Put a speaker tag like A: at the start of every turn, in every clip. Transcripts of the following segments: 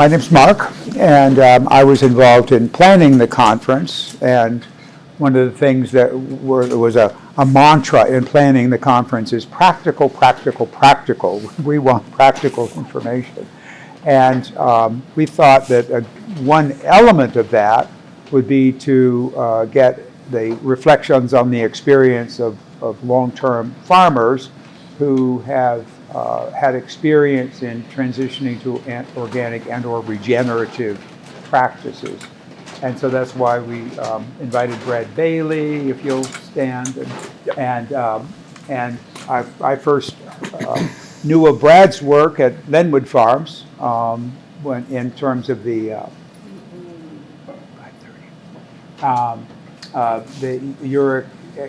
A: My name's Mark, and I was involved in planning the conference. And one of the things that was a mantra in planning the conference is practical, practical, practical. We want practical information. And we thought that one element of that would be to get the reflections on the experience of long-term farmers who have had experience in transitioning to organic and or regenerative practices. And so that's why we invited Brad Bailie, if you'll stand. And I first knew of Brad's work at Lenwood Farms when, in terms of the your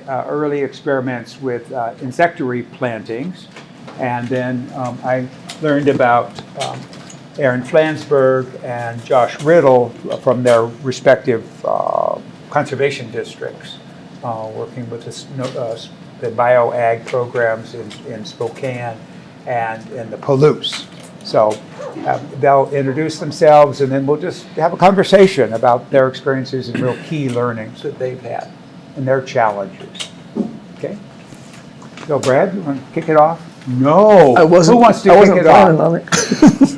A: early experiments with insectary plantings. And then I learned about Aaron Flansburg and Josh Riddle from their respective conservation districts, working with the bioag programs in Spokane and in the Palouse. So they'll introduce themselves, and then we'll just have a conversation about their experiences and real key learnings that they've had and their challenges. Okay? So Brad, you want to kick it off? No. Who wants to kick it off?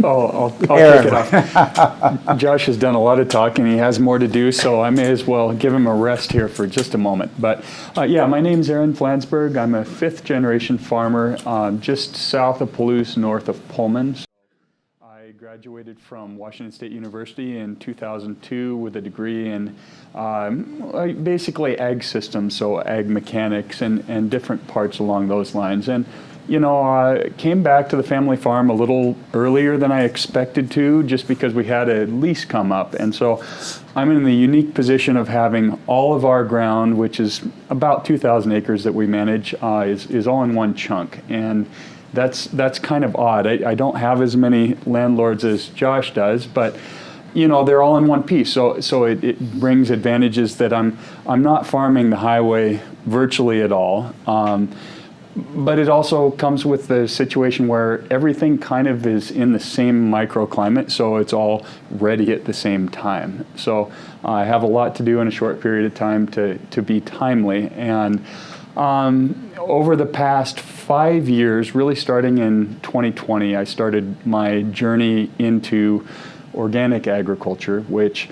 B: I'll kick it off. Josh has done a lot of talking. He has more to do, so I may as well give him a rest here for just a moment. But yeah, my name's Aaron Flansburg. I'm a fifth-generation farmer just south of Palouse, north of Pullman. I graduated from Washington State University in 2002 with a degree in basically ag systems, so ag mechanics and different parts along those lines. And you know, I came back to the family farm a little earlier than I expected to, just because we had a lease come up. And so I'm in the unique position of having all of our ground, which is about 2,000 acres that we manage, is all in one chunk. And that's kind of odd. I don't have as many landlords as Josh does, but you know, they're all in one piece. So it brings advantages that I'm not farming the highway virtually at all. But it also comes with the situation where everything kind of is in the same microclimate, so it's all ready at the same time. So I have a lot to do in a short period of time to be timely. And over the past 5 years, really starting in 2020, I started my journey into organic agriculture, which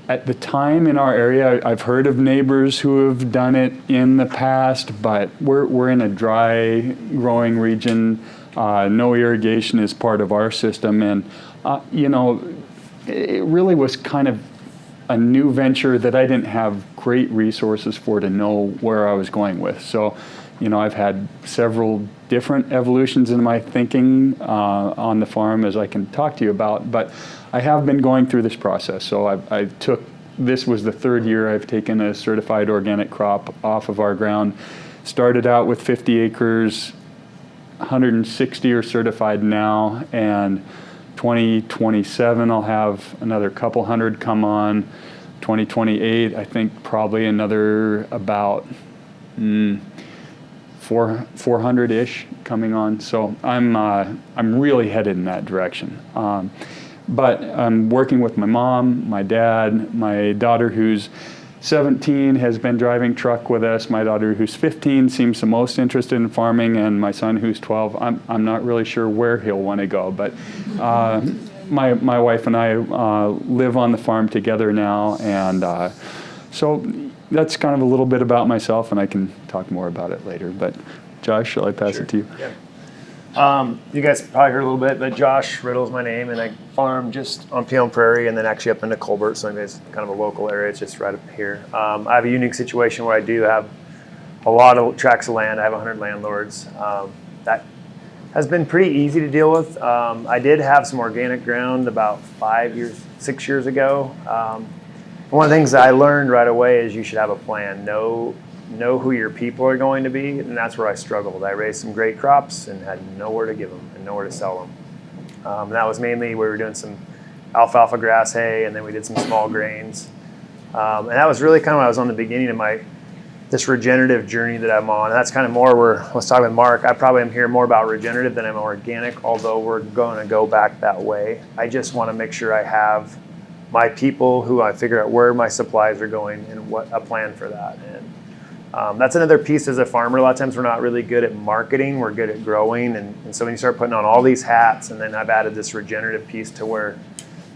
B: at the time in our area, I've heard of neighbors who have done it in the past, but we're in a dry growing region. No irrigation is part of our system. And, you know, it really was kind of a new venture that I didn't have great resources for to know where I was going with. So, you know, I've had several different evolutions in my thinking on the farm, as I can talk to you about, but I have been going through this process. So this was the third year I've taken a certified organic crop off of our ground. Started out with 50 acres, 160 are certified now, and 2027 I'll have another couple hundred come on. 2028, I think probably another about 400-ish coming on. So I'm really headed in that direction. But I'm working with my mom, my dad, my daughter who's 17 has been driving truck with us. My daughter who's 15 seems the most interested in farming, and my son who's 12, I'm not really sure where he'll want to go. But my wife and I live on the farm together now, and so that's kind of a little bit about myself, and I can talk more about it later. But Josh, shall I pass it to you?
C: Yeah. You guys probably heard a little bit, but Josh Riddle is my name, and I farm just on Peelum Prairie and then actually up into Colbert, so it's kind of a local area. It's just right up here. I have a unique situation where I do have a lot of tracts of land. I have 100 landlords. That has been pretty easy to deal with. I did have some organic ground about 6 years ago. One of the things that I learned right away is you should have a plan. Know who your people are going to be, and that's where I struggled. I raised some great crops and had nowhere to give them and nowhere to sell them. And that was mainly where we were doing some alfalfa grass hay, and then we did some small grains. And that was really kind of when I was on the beginning of my this regenerative journey that I'm on. And that's kind of more where I was talking with Mark. I probably am hearing more about regenerative than I'm organic, although we're going to go back that way. I just want to make sure I have my people who I figure out where my supplies are going and what a plan for that. And that's another piece as a farmer. A lot of times we're not really good at marketing. We're good at growing. And so when you start putting on all these hats, and then I've added this regenerative piece to where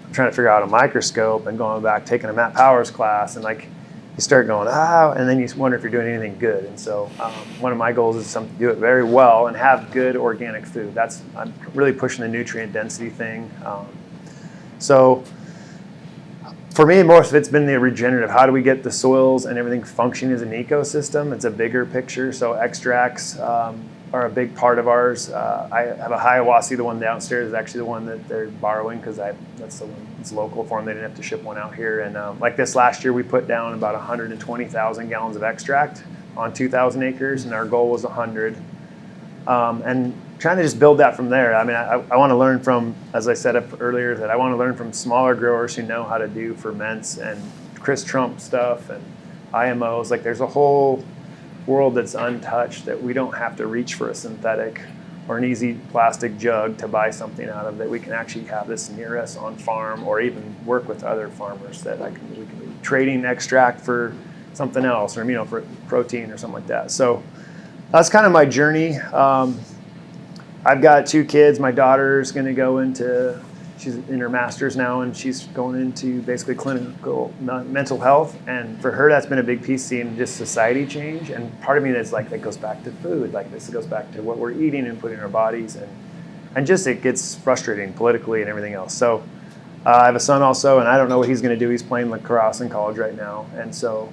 C: I'm trying to figure out a microscope and going back, taking a Matt Powers class, and like, you start going, and then you wonder if you're doing anything good. And so one of my goals is to do it very well and have good organic food. I'm really pushing the nutrient density thing. So for me, most of it's been the regenerative. How do we get the soils and everything functioning as an ecosystem? It's a bigger picture. So extracts are a big part of ours. I have a Hiawassee. The one downstairs is actually the one that they're borrowing because that's the one that's local for them. They didn't have to ship one out here. And like this last year, we put down about 120,000 gallons of extract on 2,000 acres, and our goal was 100. And trying to just build that from there. I mean, I want to learn from, as I said up earlier, that I want to learn from smaller growers who know how to do ferments and Chris Trump stuff and IMOs. Like there's a whole world that's untouched that we don't have to reach for a synthetic or an easy plastic jug to buy something out of, that we can actually have this near us on farm, or even work with other farmers that we can be trading extract for something else, or for protein or something like that. So that's kind of my journey. I've got 2 kids. My daughter's going to go she's in her master's now, and she's going into basically clinical mental health. And for her, that's been a big piece, seeing just society change. And part of me that's like, that goes back to food. Like this goes back to what we're eating and putting in our bodies. And just it gets frustrating politically and everything else. So I have a son also, and I don't know what he's going to do. He's playing lacrosse in college right now. And so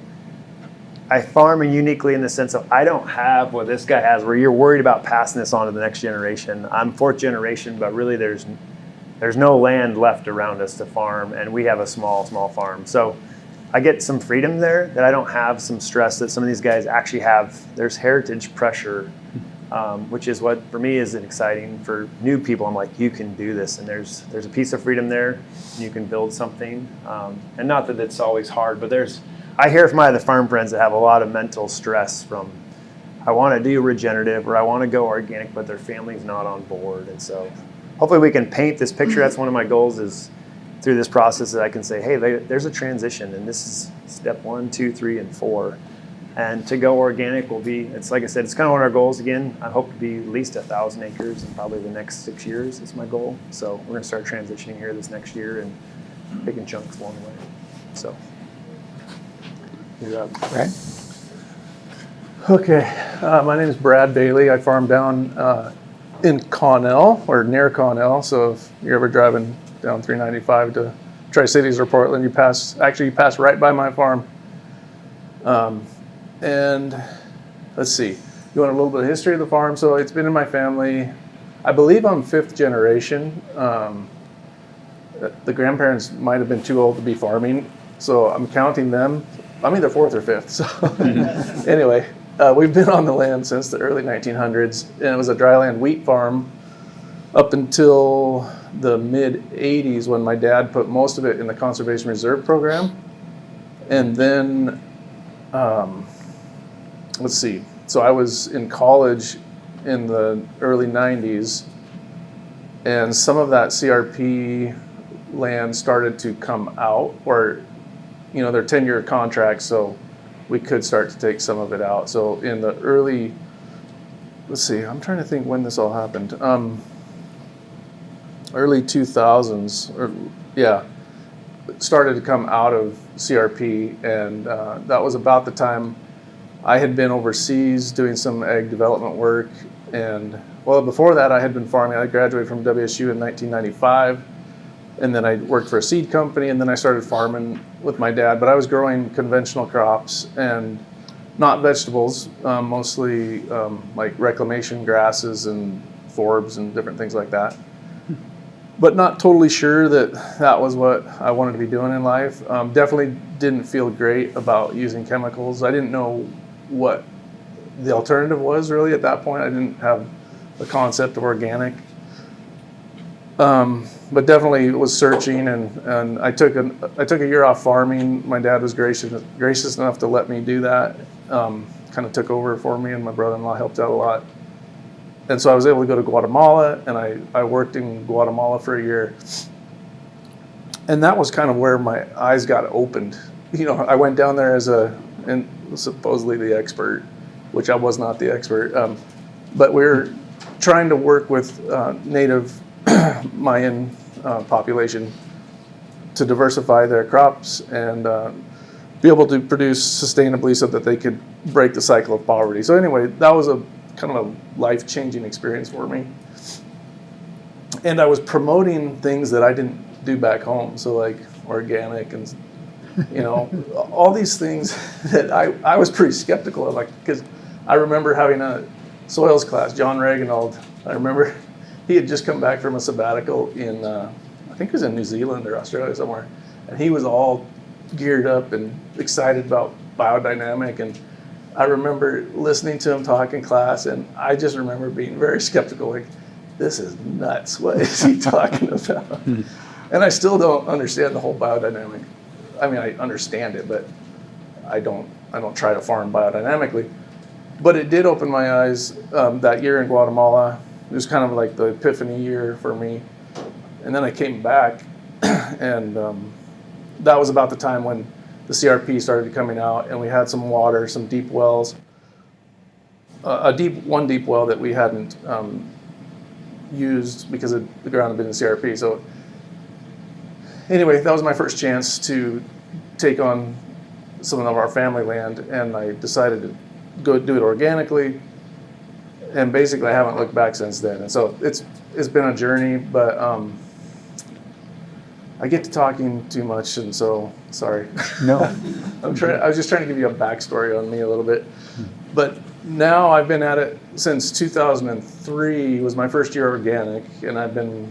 C: I farm uniquely in the sense of I don't have what this guy has, where you're worried about passing this on to the next generation. I'm 4th generation, but really there's no land left around us to farm, and we have a small farm. So I get some freedom there that I don't have some stress that some of these guys actually have. There's heritage pressure, which is what for me is exciting. For new people, I'm like, you can do this, and there's a piece of freedom there, and you can build something. And not that it's always hard, but I hear from my other farm friends that have a lot of mental stress from, I want to do regenerative or I want to go organic, but their family's not on board. And so hopefully we can paint this picture. That's one of my goals, is through this process that I can say, hey, there's a transition, and this is step 1, 2, 3, and 4. And to go organic will be, it's like I said, it's kind of one of our goals again. I hope to be at least 1,000 acres in probably the next 6 years is my goal. So we're going to start transitioning here this next year and picking chunks along the way. So.
A: Right?
D: Okay, my name is Brad Bailie. I farm down in Connell, or near Connell. So if you're ever driving down 395 to Tri-Cities or Portland, you pass right by my farm. And let's see, you want a little bit of history of the farm? So it's been in my family. I believe I'm 5th generation. The grandparents might have been too old to be farming, so I'm counting them. I'm either 4th or 5th. So anyway, we've been on the land since the early 1900s, and it was a dryland wheat farm up until the mid 80s, when my dad put most of it in the conservation reserve program. And then, let's see, so I was in college in the early 90s, and some of that CRP land started to come out, or they're 10-year contracts, so we could start to take some of it out. So in the early, let's see, I'm trying to think when this all happened. Early 2000s, it started to come out of CRP, and that was about the time I had been overseas doing some ag development work. And well, before that I had been farming. I graduated from WSU in 1995. And then I worked for a seed company, and then I started farming with my dad. But I was growing conventional crops and not vegetables, mostly like reclamation grasses and forbs and different things like that. But not totally sure that was what I wanted to be doing in life. Definitely didn't feel great about using chemicals. I didn't know what the alternative was really at that point. I didn't have the concept of organic. But definitely was searching, and I took a year off farming. My dad was gracious enough to let me do that, kind of took over for me, and my brother-in-law helped out a lot. And so I was able to go to Guatemala, and I worked in Guatemala for a year. And that was kind of where my eyes got opened. I went down there as and supposedly the expert, which I was not the expert. But we were trying to work with native Mayan population to diversify their crops and be able to produce sustainably so that they could break the cycle of poverty. So anyway, that was a kind of a life-changing experience for me. And I was promoting things that I didn't do back home. So like organic and, all these things that I was pretty skeptical of, because I remember having a soils class, John Regenerative. I remember he had just come back from a sabbatical in, I think it was in New Zealand or Australia somewhere. And he was all geared up and excited about biodynamic. And I remember listening to him talk in class, and I just remember being very skeptical, like, this is nuts. What is he talking about? And I still don't understand the whole biodynamic. I mean, I understand it, but I don't try to farm biodynamically. But it did open my eyes that year in Guatemala. It was kind of like the epiphany year for me. And then I came back, and that was about the time when the CRP started coming out, and we had some water, some deep wells. One deep well that we hadn't used because the ground had been in CRP. So anyway, that was my first chance to take on some of our family land, and I decided to go do it organically. And basically, I haven't looked back since then. And so it's been a journey, but I get to talking too much, and so sorry.
A: No.
D: I was just trying to give you a backstory on me a little bit. But now I've been at it since 2003 was my first year organic, and I've been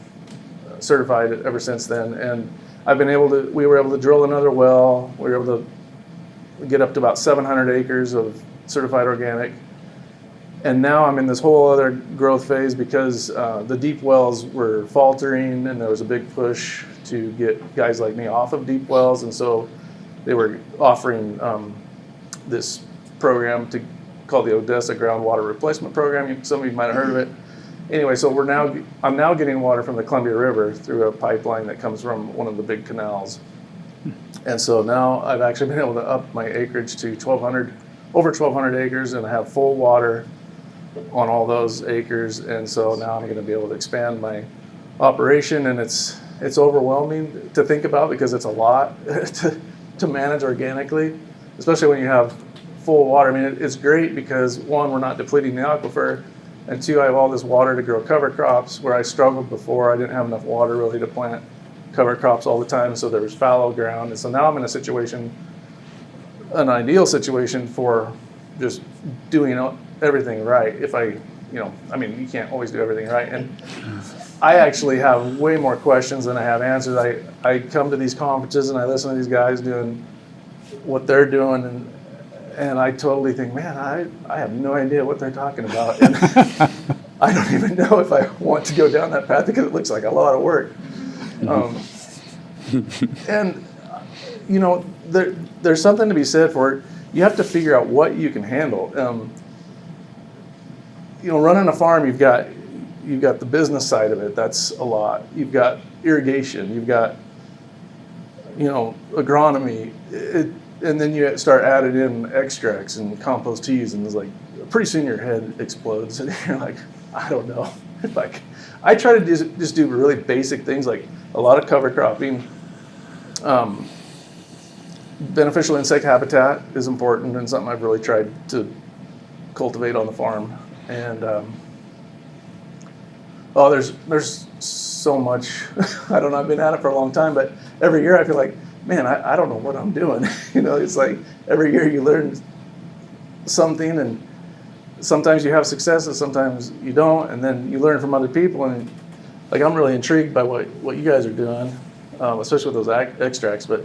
D: certified ever since then. And we were able to drill another well. We were able to get up to about 700 acres of certified organic. And now I'm in this whole other growth phase because the deep wells were faltering, and there was a big push to get guys like me off of deep wells. And so they were offering this program called the Odessa Groundwater Replacement Program. Some of you might have heard of it. Anyway, so I'm now getting water from the Columbia River through a pipeline that comes from one of the big canals. And so now I've actually been able to up my acreage to over 1,200 acres, and I have full water on all those acres. And so now I'm going to be able to expand my operation, and it's overwhelming to think about because it's a lot to manage organically, especially when you have full water. I mean, it's great because one, we're not depleting the aquifer, and two, I have all this water to grow cover crops where I struggled before. I didn't have enough water really to plant cover crops all the time, so there was fallow ground. And so now I'm in an ideal situation for just doing everything right. If you can't always do everything right. And I actually have way more questions than I have answers. I come to these conferences and I listen to these guys doing what they're doing, and I totally think, man, I have no idea what they're talking about. And I don't even know if I want to go down that path because it looks like a lot of work. And, there's something to be said for it. You have to figure out what you can handle. Running a farm, you've got the business side of it. That's a lot. You've got irrigation. You've got, agronomy. And then you start adding in extracts and compost teas, and it's like pretty soon your head explodes, and you're like, I don't know. I try to just do really basic things like a lot of cover cropping. Beneficial insect habitat is important and something I've really tried to cultivate on the farm. And there's so much. I don't know. I've been at it for a long time, but every year I feel like, man, I don't know what I'm doing. It's like every year you learn something, and sometimes you have successes, sometimes you don't, and then you learn from other people. And like I'm really intrigued by what you guys are doing, especially with those extracts. But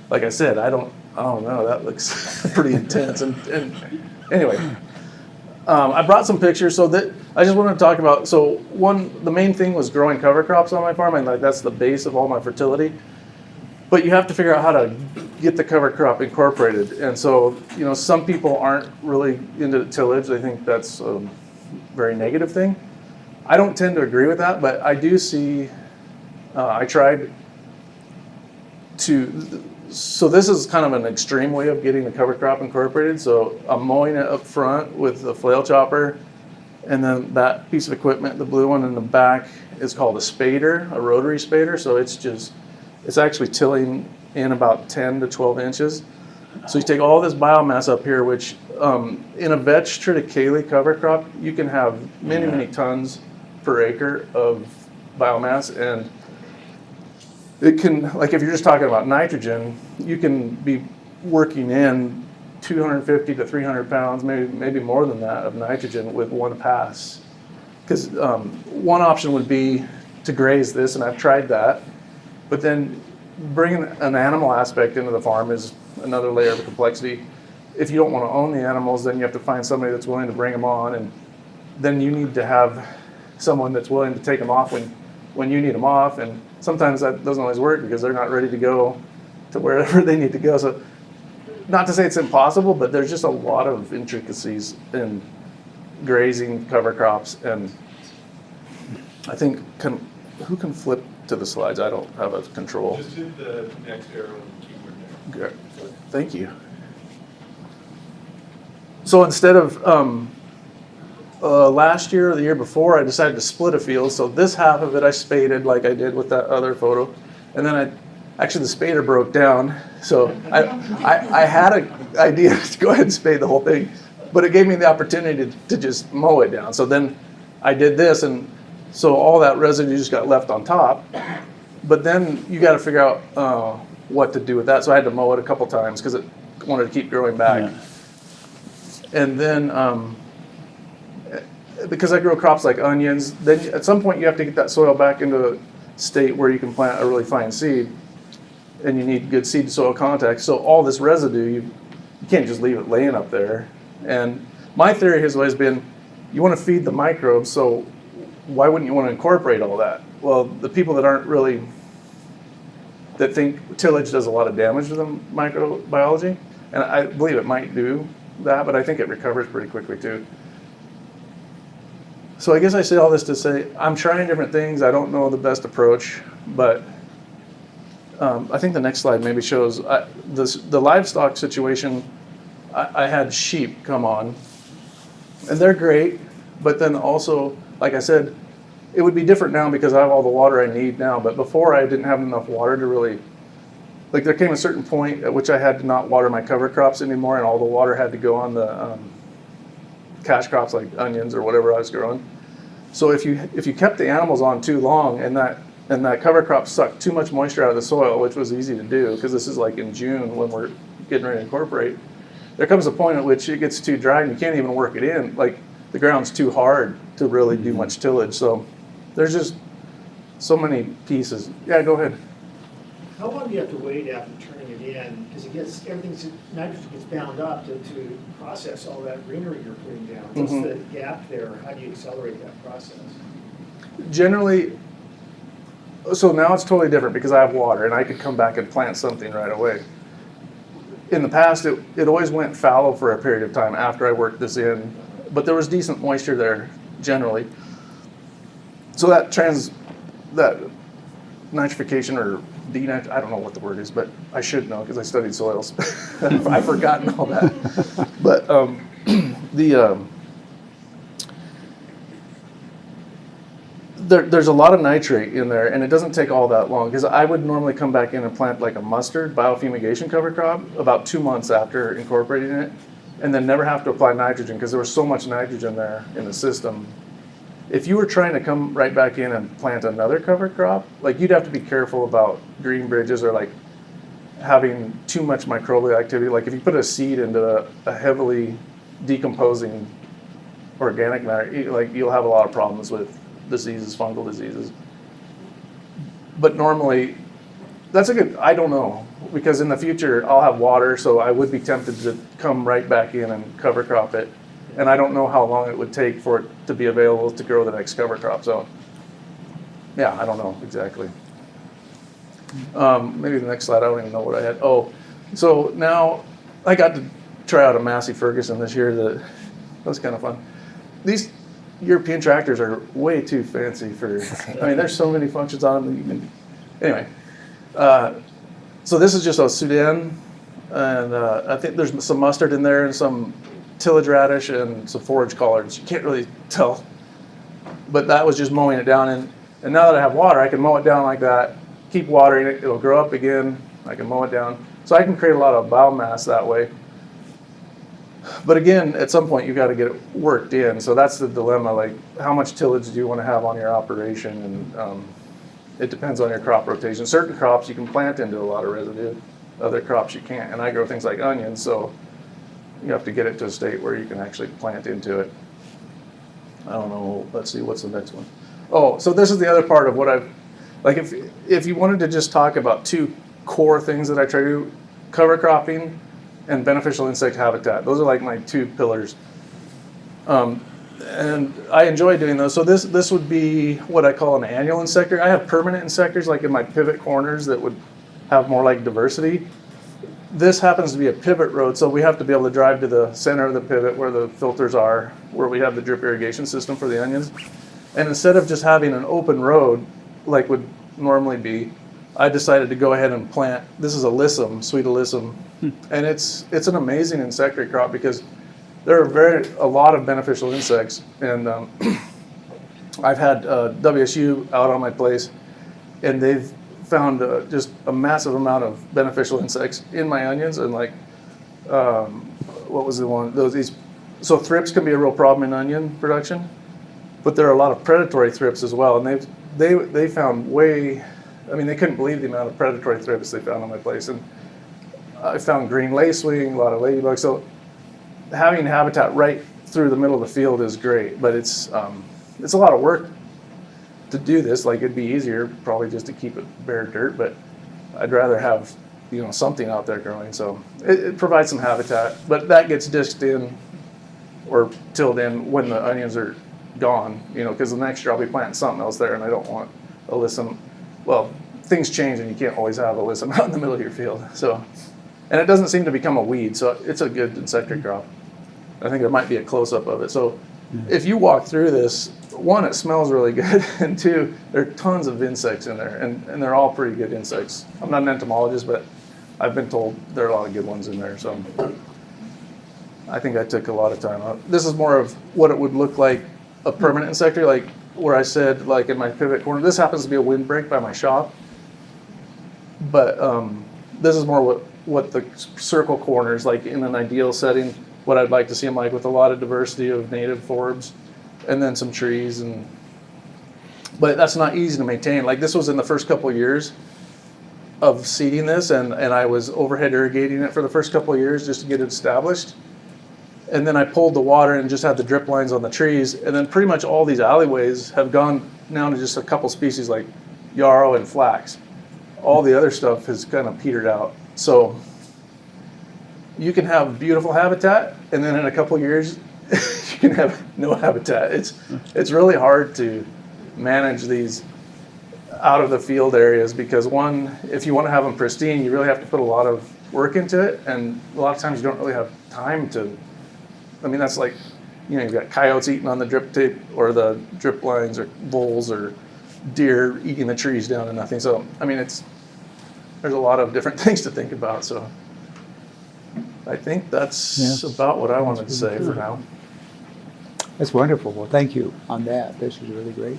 D: like I said, I don't know. That looks pretty intense. And anyway, I brought some pictures so that I just wanted to talk about. So the main thing was growing cover crops on my farm, and like that's the base of all my fertility. But you have to figure out how to get the cover crop incorporated. And so, some people aren't really into tillage. They think that's a very negative thing. I don't tend to agree with that, but I do see, I tried to, so this is kind of an extreme way of getting the cover crop incorporated. So I'm mowing it up front with a flail chopper, and then that piece of equipment, the blue one in the back, is called a spader, a rotary spader. So it's actually tilling in about 10 to 12 inches. So you take all this biomass up here, which in a vetch triticale cover crop, you can have many, many tons per acre of biomass. And it can, like if you're just talking about nitrogen, you can be working in 250 to 300 pounds, maybe more than that, of nitrogen with one pass. Because one option would be to graze this, and I've tried that, but then bringing an animal aspect into the farm is another layer of complexity. If you don't want to own the animals, then you have to find somebody that's willing to bring them on, and then you need to have someone that's willing to take them off when you need them off, and sometimes that doesn't always work because they're not ready to go to wherever they need to go. So not to say it's impossible, but there's just a lot of intricacies in grazing cover crops. And I think, who can flip to the slides? I don't have a control.
E: Just hit the next arrow on the keyboard there.
D: Good. Thank you. So instead of last year or the year before, I decided to split a field. So this half of it I spaded like I did with that other photo, and then actually the spader broke down. So I had an idea to go ahead and spade the whole thing, but it gave me the opportunity to just mow it down. So then I did this, and so all that residue just got left on top. But then you got to figure out what to do with that. So I had to mow it a couple times because it wanted to keep growing back. Yeah. And then because I grow crops like onions, then at some point you have to get that soil back into a state where you can plant a really fine seed, and you need good seed to soil contact. So all this residue, you can't just leave it laying up there. And my theory has always been, you want to feed the microbes, so why wouldn't you want to incorporate all that? Well, the people that think tillage does a lot of damage to the microbiology, and I believe it might do that, but I think it recovers pretty quickly too. So I guess I say all this to say, I'm trying different things. I don't know the best approach, but I think the next slide maybe shows the livestock situation. I had sheep come on, and they're great, but then also, like I said, it would be different now because I have all the water I need now, but before I didn't have enough water to really, like there came a certain point at which I had to not water my cover crops anymore, and all the water had to go on the cash crops like onions or whatever I was growing. So if you kept the animals on too long and that cover crop sucked too much moisture out of the soil, which was easy to do because this is like in June when we're getting ready to incorporate, there comes a point at which it gets too dry and you can't even work it in. Like the ground's too hard to really do much tillage. So there's just so many pieces. Yeah, go ahead.
F: How long do you have to wait after turning it in? Because nitrogen gets bound up to process all that greenery you're putting down. What's the gap there? How do you accelerate that process?
D: Generally, so now it's totally different because I have water and I could come back and plant something right away. In the past, it always went fallow for a period of time after I worked this in, but there was decent moisture there generally. So that nitrification or I don't know what the word is, but I should know because I studied soils. I've forgotten all that. But there's a lot of nitrate in there, and it doesn't take all that long because I would normally come back in and plant like a mustard biofumigation cover crop about 2 months after incorporating it, and then never have to apply nitrogen because there was so much nitrogen there in the system. If you were trying to come right back in and plant another cover crop, like you'd have to be careful about green bridges or like having too much microbial activity. Like if you put a seed into a heavily decomposing organic matter, you'll have a lot of problems with diseases, fungal diseases. But normally, I don't know, because in the future I'll have water, so I would be tempted to come right back in and cover crop it. And I don't know how long it would take for it to be available to grow the next cover crop. So, yeah, I don't know exactly. Maybe the next slide, I don't even know what I had. Oh, So now I got to try out a Massey Ferguson this year. That was kind of fun. These European tractors are way too fancy for, I mean, there's so many functions on them that you can, anyway. So this is just a Sudan, and I think there's some mustard in there and some tillage radish and some forage collards. You can't really tell, but that was just mowing it down. And now that I have water, I can mow it down like that, keep watering it, it'll grow up again, I can mow it down. So I can create a lot of biomass that way. But again, at some point, you've got to get it worked in. So that's the dilemma, like how much tillage do you want to have on your operation? And it depends on your crop rotation. Certain crops you can plant into a lot of residue, other crops you can't. And I grow things like onions, so you have to get it to a state where you can actually plant into it. I don't know, let's see, what's the next one? Oh, so this is the other part of what I've, like if you wanted to just talk about two core things that I try to do, cover cropping and beneficial insect habitat. Those are like my two pillars. And I enjoy doing those. So this would be what I call an annual insector. I have permanent insectors like in my pivot corners that would have more like diversity. This happens to be a pivot road, so we have to be able to drive to the center of the pivot where the filters are, where we have the drip irrigation system for the onions. And instead of just having an open road like would normally be, I decided to go ahead and plant, this is alyssum, sweet alyssum, and it's an amazing insectary crop because there are a lot of beneficial insects, and I've had WSU out on my place, and they've found just a massive amount of beneficial insects in my onions, and like, what was the one? So thrips can be a real problem in onion production, but there are a lot of predatory thrips as well, and they found they couldn't believe the amount of predatory thrips they found on my place, and I found green lacewing, a lot of ladybugs. So having habitat right through the middle of the field is great, but it's a lot of work to do this. Like it'd be easier probably just to keep it bare dirt, but I'd rather have something out there growing. So it provides some habitat, but that gets disced in or tilled in when the onions are gone. Because the next year I'll be planting something else there, and I don't want alyssum. Well, things change, and you can't always have alyssum out in the middle of your field. So, and it doesn't seem to become a weed, so it's a good insectary crop. I think there might be a close-up of it. So if you walk through this, one, it smells really good, and two, there are tons of insects in there, and they're all pretty good insects. I'm not an entomologist, but I've been told there are a lot of good ones in there. So I think I took a lot of time out. This is more of what it would look like a permanent insectary, like where I said, like in my pivot corner. This happens to be a windbreak by my shop, but this is more what the circle corners, like in an ideal setting, what I'd like to see them like, with a lot of diversity of native forbs, and then some trees. But that's not easy to maintain. Like this was in the first couple of years of seeding this, and I was overhead irrigating it for the first couple of years just to get it established. And then I pulled the water and just had the drip lines on the trees. And then pretty much all these alleyways have gone down to just a couple species like yarrow and flax. All the other stuff has kind of petered out. So you can have beautiful habitat, and then in a couple of years, you can have no habitat. It's really hard to manage these out of the field areas because, one, if you want to have them pristine, you really have to put a lot of work into it. And a lot of times you don't really have time to. I mean, that's like, you've got coyotes eating on the drip tape or the drip lines, or voles or deer eating the trees down and nothing. So, I mean, there's a lot of different things to think about. So I think that's about what I wanted to say for now.
A: That's wonderful. Well, thank you on that. This is really great.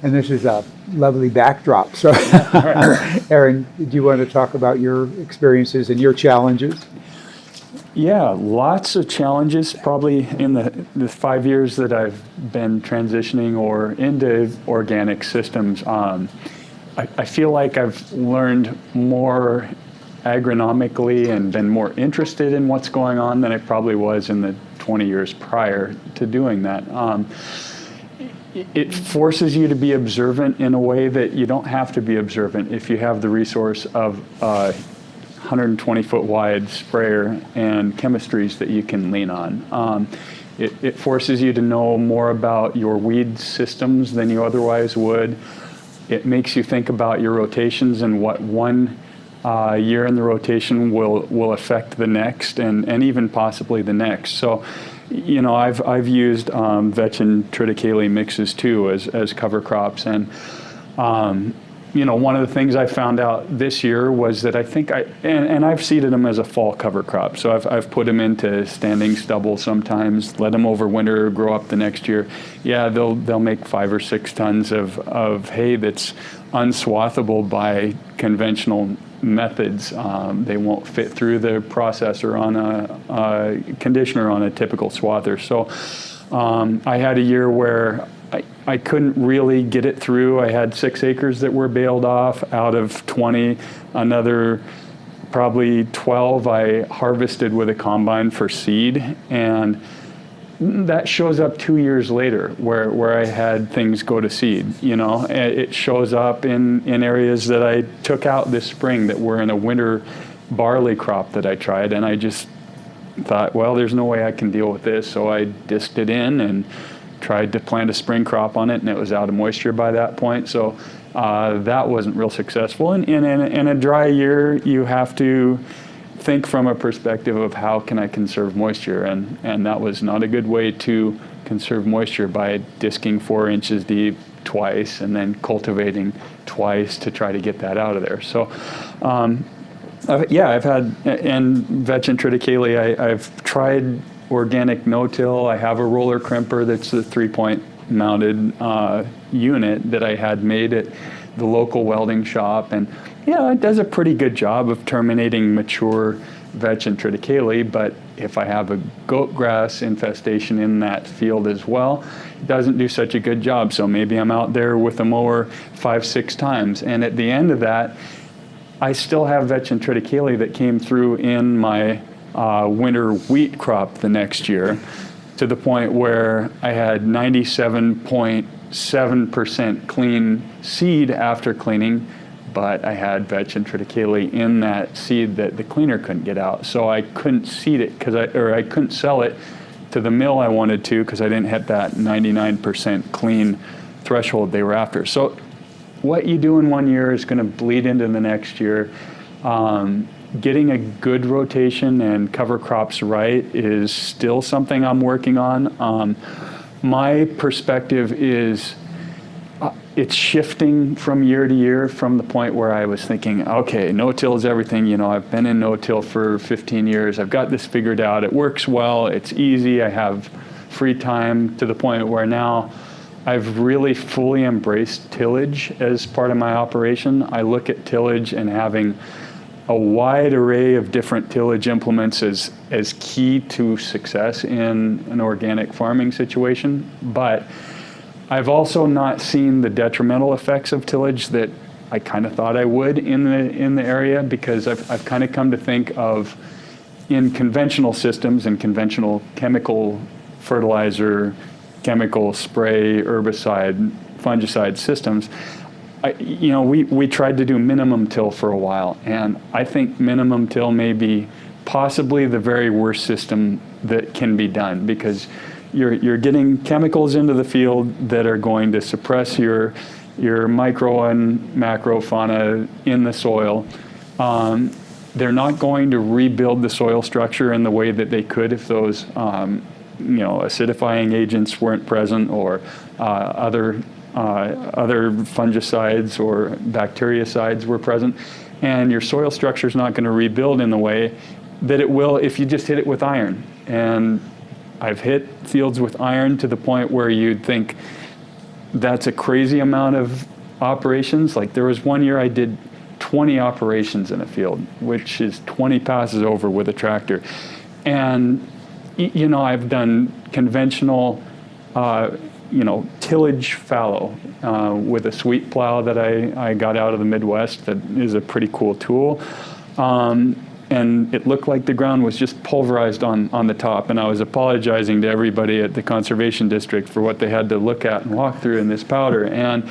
A: And this is a lovely backdrop. So, Aaron, do you want to talk about your experiences and your challenges?
B: Yeah, lots of challenges probably in the 5 years that I've been transitioning or into organic systems. I feel like I've learned more agronomically and been more interested in what's going on than I probably was in the 20 years prior to doing that. It forces you to be observant in a way that you don't have to be observant if you have the resource of 120-foot wide sprayer and chemistries that you can lean on. It forces you to know more about your weed systems than you otherwise would. It makes you think about your rotations and what one year in the rotation will affect the next and even possibly the next. So, you know, I've used vetch and triticale mixes too as cover crops, and you know, one of the things I found out this year was that I think and I've seeded them as a fall cover crop. So I've put them into standing stubble sometimes, let them overwinter, grow up the next year. Yeah, they'll make 5 or 6 tons of hay that's unswathable by conventional methods. They won't fit through the processor on a conditioner on a typical swather. So I had a year where I couldn't really get it through. I had 6 acres that were baled off out of 20. Another probably 12 I harvested with a combine for seed, and that shows up 2 years later where I had things go to seed. You know, it shows up in areas that I took out this spring that were in a winter barley crop that I tried, and I just thought, well, there's no way I can deal with this, so I disked it in and tried to plant a spring crop on it, and it was out of moisture by that point. So that wasn't real successful. And in a dry year, you have to think from a perspective of how can I conserve moisture, and that was not a good way to conserve moisture by disking 4 inches deep twice and then cultivating twice to try to get that out of there. So I've had, and vetch and triticale, I've tried organic no-till. I have a roller crimper that's a 3-point mounted unit that I had made at the local welding shop, and yeah, it does a pretty good job of terminating mature vetch and triticale, but if I have a goat grass infestation in that field as well, it doesn't do such a good job. So maybe I'm out there with a mower 5-6 times, and at the end of that, I still have vetch and triticale that came through in my winter wheat crop the next year, to the point where I had 97.7% clean seed after cleaning, but I had vetch and triticale in that seed that the cleaner couldn't get out. So I couldn't seed it or I couldn't sell it to the mill I wanted to because I didn't hit that 99% clean threshold they were after. So what you do in one year is going to bleed into the next year. Getting a good rotation and cover crops right is still something I'm working on. My perspective is it's shifting from year to year, from the point where I was thinking, okay, no-till is everything. You know, I've been in no-till for 15 years. I've got this figured out. It works well. It's easy. I have free time, to the point where now I've really fully embraced tillage as part of my operation. I look at tillage and having a wide array of different tillage implements as key to success in an organic farming situation. But I've also not seen the detrimental effects of tillage that I kind of thought I would in the area, because I've kind of come to think of, in conventional systems and conventional chemical fertilizer, chemical spray, herbicide, fungicide systems, we tried to do minimum till for a while, and I think minimum till may be possibly the very worst system that can be done, because you're getting chemicals into the field that are going to suppress your micro and macro fauna in the soil. They're not going to rebuild the soil structure in the way that they could if those acidifying agents weren't present, or other fungicides or bactericides were present, and your soil structure is not going to rebuild in the way that it will if you just hit it with iron. And I've hit fields with iron to the point where you'd think that's a crazy amount of operations. Like, there was one year I did 20 operations in a field, which is 20 passes over with a tractor. And I've done conventional tillage fallow with a sweep plow that I got out of the Midwest. That is a pretty cool tool. And it looked like the ground was just pulverized on the top. And I was apologizing to everybody at the Conservation District for what they had to look at and walk through in this powder. And,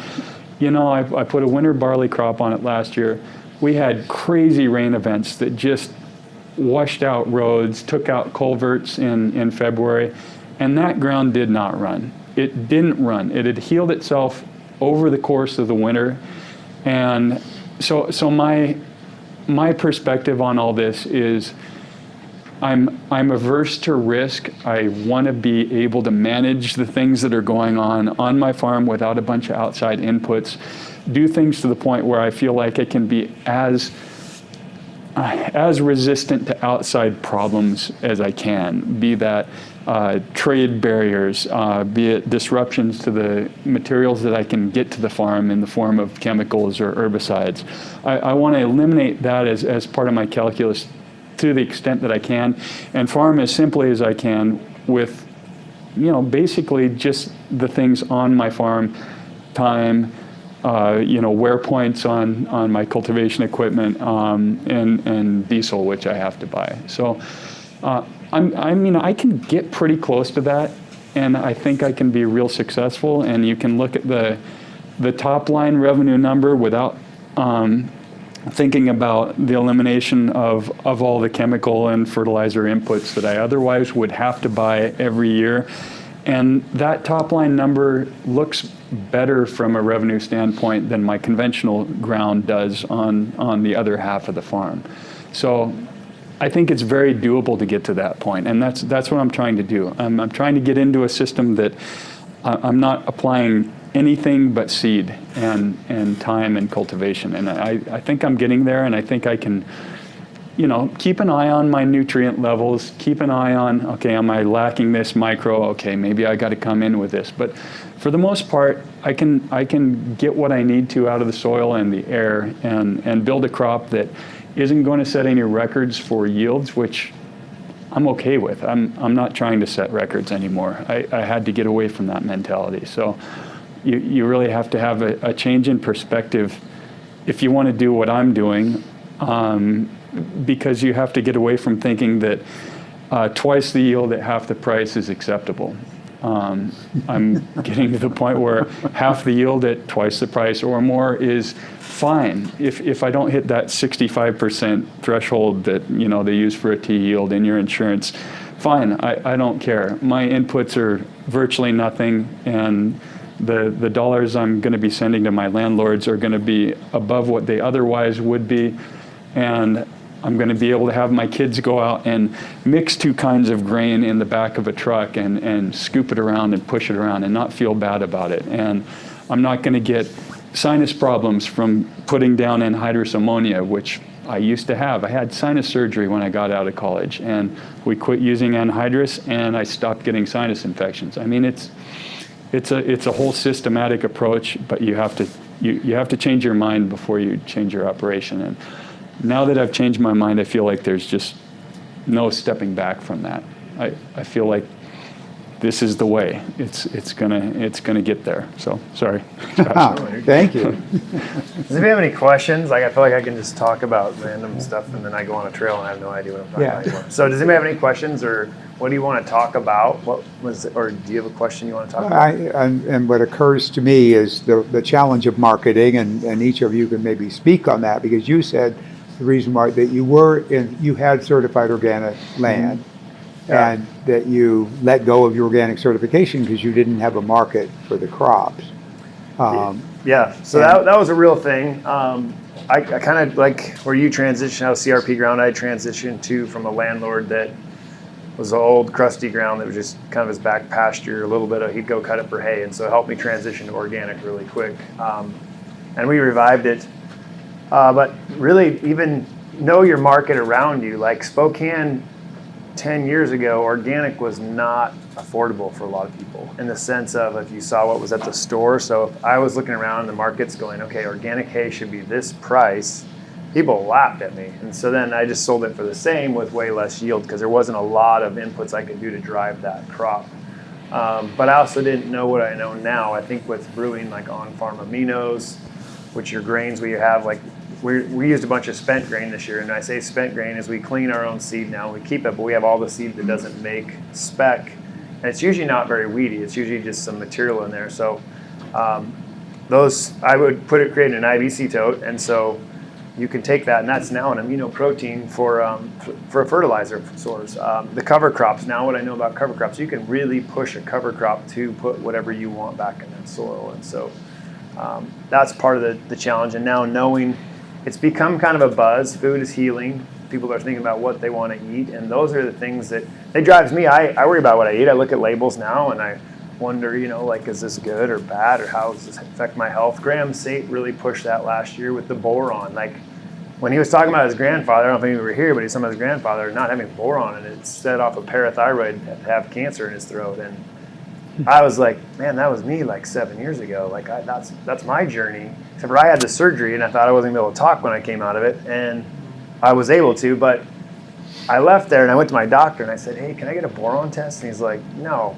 B: I put a winter barley crop on it last year. We had crazy rain events that just washed out roads, took out culverts in February, and that ground did not run. It didn't run. It had healed itself over the course of the winter. And so my my perspective on all this is I'm averse to risk. I want to be able to manage the things that are going on my farm without a bunch of outside inputs, do things to the point where I feel like I can be as resistant to outside problems as I can, be that trade barriers, be it disruptions to the materials that I can get to the farm in the form of chemicals or herbicides. I want to eliminate that as part of my calculus to the extent that I can, and farm as simply as I can with, basically just the things on my farm, time, wear points on my cultivation equipment, and diesel, which I have to buy. So, I can get pretty close to that, and I think I can be real successful. And you can look at the top line revenue number without thinking about the elimination of all the chemical and fertilizer inputs that I otherwise would have to buy every year. And that top line number looks better from a revenue standpoint than my conventional ground does on the other half of the farm. So I think it's very doable to get to that point, and that's what I'm trying to do. I'm trying to get into a system that I'm not applying anything but seed and time and cultivation, and I think I'm getting there, and I think I can, keep an eye on my nutrient levels, keep an eye on, okay, am I lacking this micro? Okay, maybe I got to come in with this. But for the most part, I can get what I need to out of the soil and the air and build a crop that isn't going to set any records for yields, which I'm okay with. I'm not trying to set records anymore. I had to get away from that mentality. So you really have to have a change in perspective if you want to do what I'm doing, because you have to get away from thinking that twice the yield at half the price is acceptable. I'm getting to the point where half the yield at twice the price or more is fine. If I don't hit that 65% threshold that they use for a T yield in your insurance, fine, I don't care. My inputs are virtually nothing, and the dollars I'm going to be sending to my landlords are going to be above what they otherwise would be, and I'm going to be able to have my kids go out and mix two kinds of grain in the back of a truck and scoop it around and push it around and not feel bad about it. And I'm not going to get sinus problems from putting down anhydrous ammonia, which I used to have. I had sinus surgery when I got out of college, and we quit using anhydrous, and I stopped getting sinus infections. I mean, it's a whole systematic approach, but you have to change your mind before you change your operation. And now that I've changed my mind, I feel like there's just no stepping back from that. I feel like this is the way. It's gonna get there. So sorry.
A: Thank you.
C: Does anybody have any questions? I feel like I can just talk about random stuff, and then I go on a trail and I have no idea what I'm talking about anymore. So does anybody have any questions, or what do you want to talk about? Or do you have a question you want to talk about?
A: And what occurs to me is the challenge of marketing, and each of you can maybe speak on that, because you said the reason why that you had certified organic land, and that you let go of your organic certification because you didn't have a market for the crops.
C: So that was a real thing. I kind of like where you transitioned out of CRP ground, I transitioned from a landlord that was an old crusty ground that was just kind of his back pasture, a little bit of, he'd go cut it for hay, and so it helped me transition to organic really quick. And we revived it. But really, even know your market around you. Like Spokane 10 years ago, organic was not affordable for a lot of people, in the sense of if you saw what was at the store. So if I was looking around in the markets going, okay, organic hay should be this price, people laughed at me. And so then I just sold it for the same with way less yield, because there wasn't a lot of inputs I could do to drive that crop. But I also didn't know what I know now. I think with brewing, like on-farm aminos, which are grains where you have, like, we used a bunch of spent grain this year, and I say spent grain is we clean our own seed now, we keep it, but we have all the seed that doesn't make spec, and it's usually not very weedy, it's usually just some material in there. So those, I would create an IBC tote, and so you can take that, and that's now an amino protein for a fertilizer source. The cover crops, now what I know about cover crops, you can really push a cover crop to put whatever you want back in that soil, and so that's part of the challenge. And now knowing it's become kind of a buzz. Food is healing. People are thinking about what they want to eat, and those are the things that drives me. I worry about what I eat. I look at labels now, and I wonder, like, is this good or bad, or how does this affect my health? Graham Sate really pushed that last year with the boron. Like, when he was talking about his grandfather, I don't know if you were here, but he's talking about his grandfather not having boron, and it set off a parathyroid to have cancer in his throat. And I was like, man, that was me like 7 years ago. Like, that's my journey. Except for I had the surgery, and I thought I wasn't going to be able to talk when I came out of it, and I was able to, but I left there and I went to my doctor and I said, hey, can I get a boron test? And he's like, no,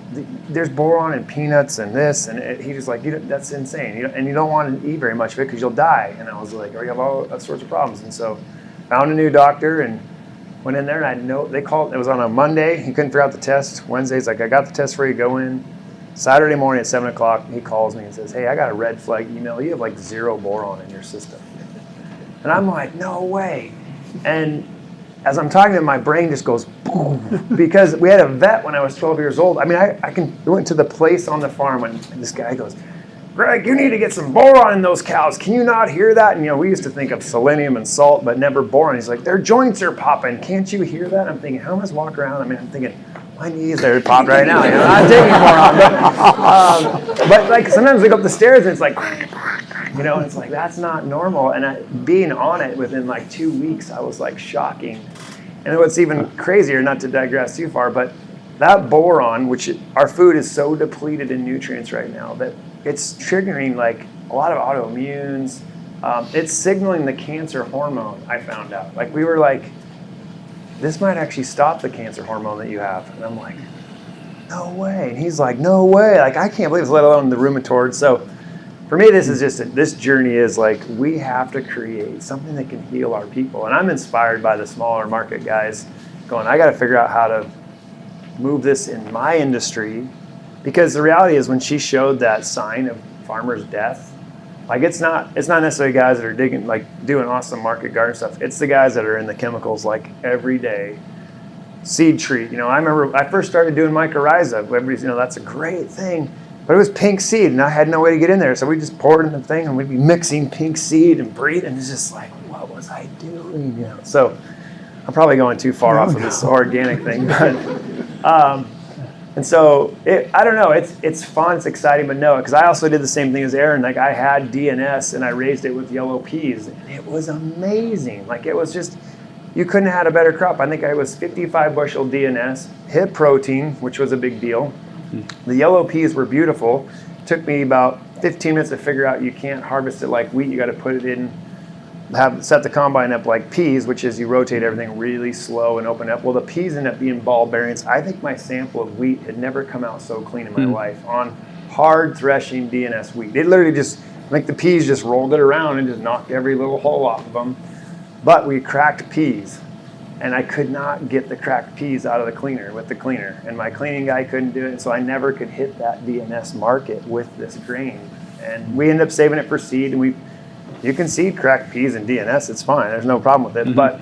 C: there's boron in peanuts and this. And he's just like, that's insane. And you don't want to eat very much of it because you'll die. And I was like, oh, you have all sorts of problems. And so found a new doctor and went in there, and they called, it was on a Monday. He couldn't figure out the test. Wednesday's like, I got the test for you, go in. Saturday morning at 7 o'clock, he calls me and says, hey, I got a red flag email. You have like 0 boron in your system. And I'm like, no way. And as I'm talking to him, my brain just goes boom, because we had a vet when I was 12 years old. I mean, I went to the place on the farm and this guy goes, Greg, you need to get some boron in those cows. Can you not hear that? And we used to think of selenium and salt, but never boron. He's like, their joints are popping. Can't you hear that? I'm thinking, how am I walking around? I mean, I'm thinking, my knees are popped right now. I'm taking boron. But like sometimes we go up the stairs and it's like, it's like, that's not normal. And being on it within like 2 weeks, I was like shocking. And what's even crazier, not to digress too far, but that boron, which our food is so depleted in nutrients right now that it's triggering like a lot of autoimmunes. It's signaling the cancer hormone, I found out. Like we were like, this might actually stop the cancer hormone that you have. And I'm like, no way. And he's like, no way. Like, I can't believe this, let alone the rheumatoid. So for me, this is just, this journey is like, we have to create something that can heal our people. And I'm inspired by the smaller market guys going, I got to figure out how to move this in my industry. Because the reality is when she showed that sign of farmer's death, like it's not necessarily guys that are digging, like doing awesome market garden stuff. It's the guys that are in the chemicals like every day. Seed treat, I remember I first started doing mycorrhiza. Everybody's, that's a great thing. But it was pink seed, and I had no way to get in there. So we just poured in the thing, and we'd be mixing pink seed and breed, and it's just like, what was I doing? So I'm probably going too far off of this organic thing, but and so I don't know. It's fun, it's exciting, but no, because I also did the same thing as Aaron. Like I had DNS, and I raised it with yellow peas, and it was amazing. Like it was just, you couldn't have had a better crop. I think I was 55 bushel DNS, hit protein, which was a big deal. The yellow peas were beautiful. It took me about 15 minutes to figure out you can't harvest it like wheat. You got to put it in, set the combine up like peas, which is you rotate everything really slow and open up. Well, the peas ended up being ball bearings. I think my sample of wheat had never come out so clean in my life on hard threshing DNS wheat. It literally just, like the peas just rolled it around and just knocked every little hole off of them. But we cracked peas. And I could not get the cracked peas out of the cleaner with the cleaner. And my cleaning guy couldn't do it, so I never could hit that DNS market with this grain. And we ended up saving it for seed, and you can seed cracked peas in DNS, it's fine, there's no problem with it. But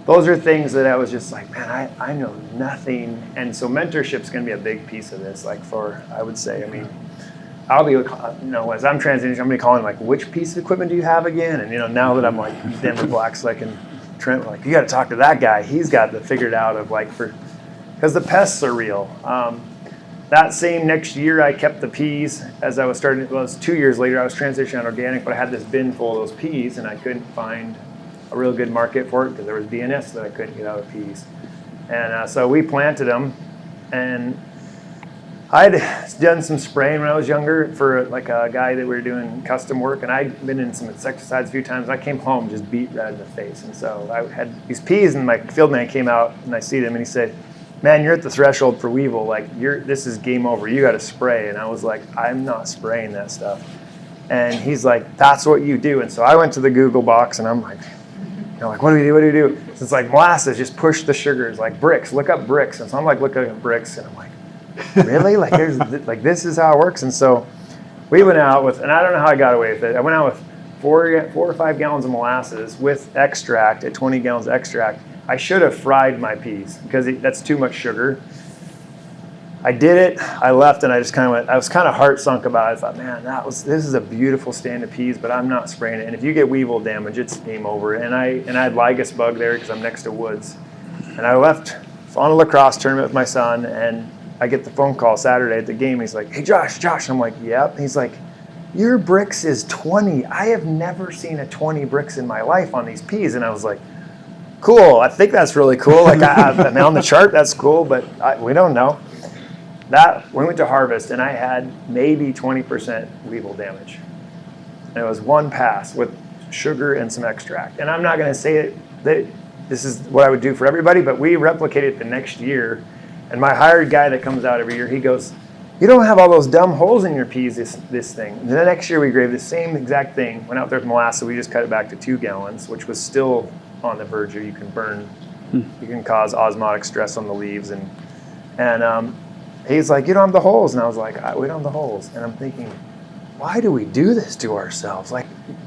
C: those are things that I was just like, man, I know nothing. And so mentorship's gonna be a big piece of this, like I would say, I mean, I'll be, as I'm transitioning, I'm gonna be calling like, which piece of equipment do you have again? And now that I'm like Denver Blackslick and Trent, like, you got to talk to that guy. He's got it figured out of like, because the pests are real. That same next year, I kept the peas as I was starting. Well, it was 2 years later, I was transitioning on organic, but I had this bin full of those peas, and I couldn't find a real good market for it because there was DNS that I couldn't get out of peas. And so we planted them, and I'd done some spraying when I was younger for like a guy that we were doing custom work, and I'd been in some insecticides a few times. I came home just beat red in the face, and so I had these peas, and my field man came out, and I see him, and he said, man, you're at the threshold for weevil. Like, this is game over. You got to spray. And I was like, I'm not spraying that stuff. And he's like, that's what you do. And so I went to the Google box, and I'm like, what do we do? What do we do? So it's like molasses, just push the sugars, like bricks, look up bricks. And so I'm like looking at bricks, and I'm like, really? Like this is how it works. And so we went out with, and I don't know how I got away with it. I went out with 4 or 5 gallons of molasses with extract at 20 gallons of extract. I should have fried my peas because that's too much sugar. I did it. I left, and I just kind of went. I was kind of heart sunk about it. I thought, man, this is a beautiful stand of peas, but I'm not spraying it. And if you get weevil damage, it's game over. And I had lygus bug there because I'm next to woods. And I left on a lacrosse tournament with my son, and I get the phone call Saturday at the game. He's like, "Hey, Josh." And I'm like, "Yep." He's like, "Your bricks is 20. I have never seen a 20 bricks in my life on these peas." And I was like, "Cool. I think that's really cool. Like, I mean, on the chart, that's cool, but we don't know." We went to harvest, and I had maybe 20% weevil damage. And it was one pass with sugar and some extract. And I'm not going to say that this is what I would do for everybody, but we replicated it the next year. And my hired guy that comes out every year, he goes, "You don't have all those dumb holes in your peas, this thing." And the next year we graved the same exact thing. Went out there with molasses. We just cut it back to 2 gallons, which was still on the verge of you can burn. You can cause osmotic stress on the leaves. And he's like, "You don't have the holes." And I was like, "We don't have the holes." And I'm thinking, why do we do this to ourselves? Like,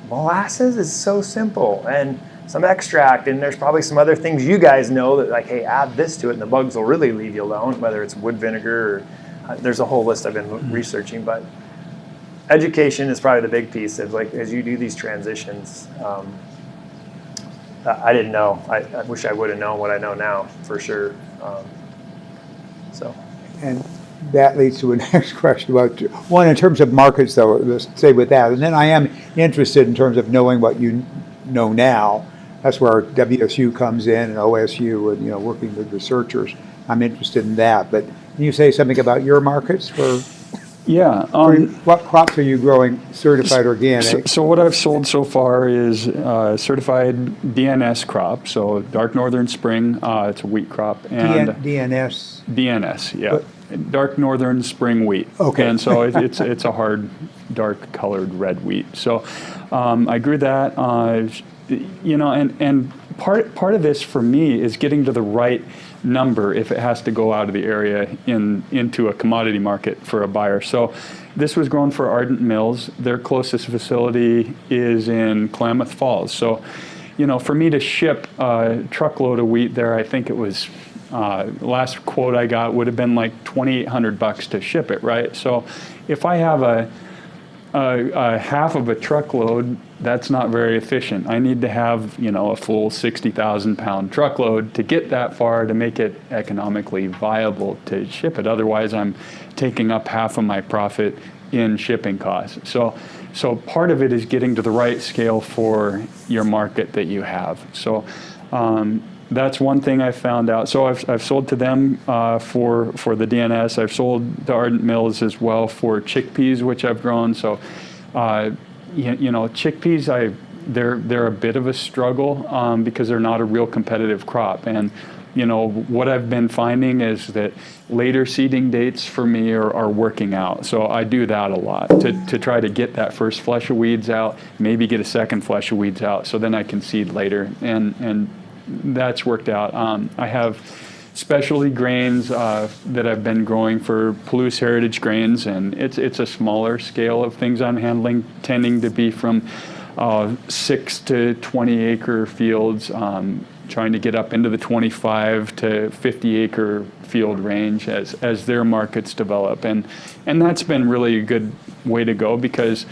C: molasses is so simple. And some extract, and there's probably some other things you guys know that, like, hey, add this to it and the bugs will really leave you alone, whether it's wood vinegar or there's a whole list I've been researching. But education is probably the big piece of, like, as you do these transitions. I didn't know. I wish I would have known what I know now, for sure.
A: And that leads to a next question about, one, in terms of markets, though, let's stay with that. And then I am interested in terms of knowing what you know now. That's where WSU comes in, and OSU, and working with researchers. I'm interested in that. But can you say something about your markets for?
B: Yeah.
A: What crops are you growing certified organic?
B: So what I've sold so far is certified DNS crop, so dark northern spring. It's a wheat crop. And
A: DNS?
B: DNS, yeah. Dark northern spring wheat.
A: Okay.
B: And so it's a hard, dark colored red wheat. So I grew that, and part of this for me is getting to the right number if it has to go out of the area into a commodity market for a buyer. So this was grown for Ardent Mills. Their closest facility is in Klamath Falls. So, for me to ship a truckload of wheat there, I think it was, last quote I got would have been like $2,800 to ship it, right? So if I have a half of a truckload, that's not very efficient. I need to have, a full 60,000 pound truckload to get that far to make it economically viable to ship it. Otherwise, I'm taking up half of my profit in shipping costs. So part of it is getting to the right scale for your market that you have. So that's one thing I found out. So I've sold to them for the DNS. I've sold to Ardent Mills as well for chickpeas, which I've grown. So chickpeas, they're a bit of a struggle because they're not a real competitive crop. And what I've been finding is that later seeding dates for me are working out. So I do that a lot to try to get that first flush of weeds out, maybe get a second flush of weeds out, so then I can seed later. And that's worked out. I have specialty grains that I've been growing for Palouse Heritage Grains, and it's a smaller scale of things I'm handling, tending to be from 6 to 20 acre fields, trying to get up into the 25 to 50 acre field range as their markets develop. And that's been really a good way to go because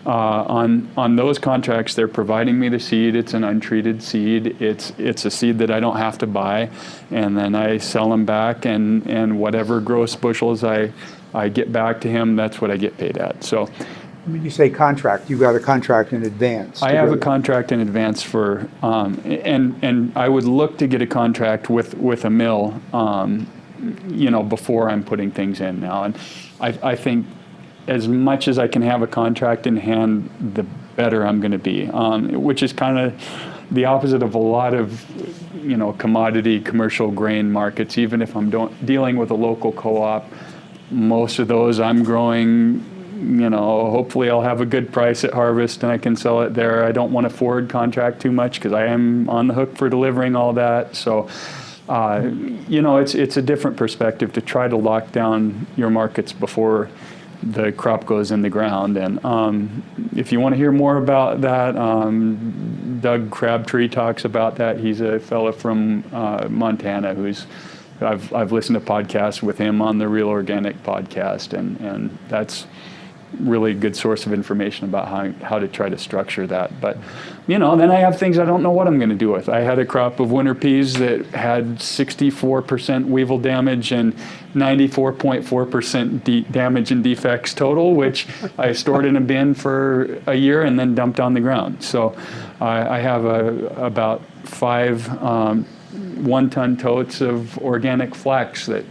B: on those contracts, they're providing me the seed. It's an untreated seed. It's a seed that I don't have to buy, and then I sell them back, and whatever gross bushels I get back to him, that's what I get paid at. So
A: When you say contract, you've got a contract in advance.
B: I have a contract in advance for, and I would look to get a contract with a mill, before I'm putting things in now. And I think as much as I can have a contract in hand, the better I'm going to be, which is kind of the opposite of a lot of, commodity commercial grain markets. Even if I'm dealing with a local co-op, most of those I'm growing, hopefully I'll have a good price at harvest and I can sell it there. I don't want to forward contract too much because I am on the hook for delivering all that. So, it's a different perspective to try to lock down your markets before the crop goes in the ground. And if you want to hear more about that, Doug Crabtree talks about that. He's a fellow from Montana who's I've listened to podcasts with him on the Real Organic podcast, and that's really good source of information about how to try to structure that. But, then I have things I don't know what I'm going to do with. I had a crop of winter peas that had 64% weevil damage and 94.4% damage and defects total, which I stored in a bin for a year and then dumped on the ground. So I have about 5 1-ton totes of organic flax that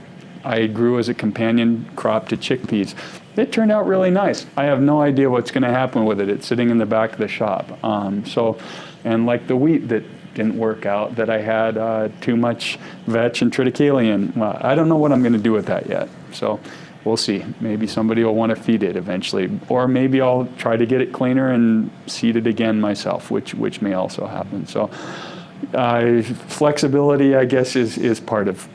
B: I grew as a companion crop to chickpeas. It turned out really nice. I have no idea what's going to happen with it. It's sitting in the back of the shop. And like the wheat that didn't work out, that I had too much vetch and triticale. Well, I don't know what I'm going to do with that yet. So we'll see. Maybe somebody will want to feed it eventually, or maybe I'll try to get it cleaner and seed it again myself, which may also happen. So flexibility, I guess, is part of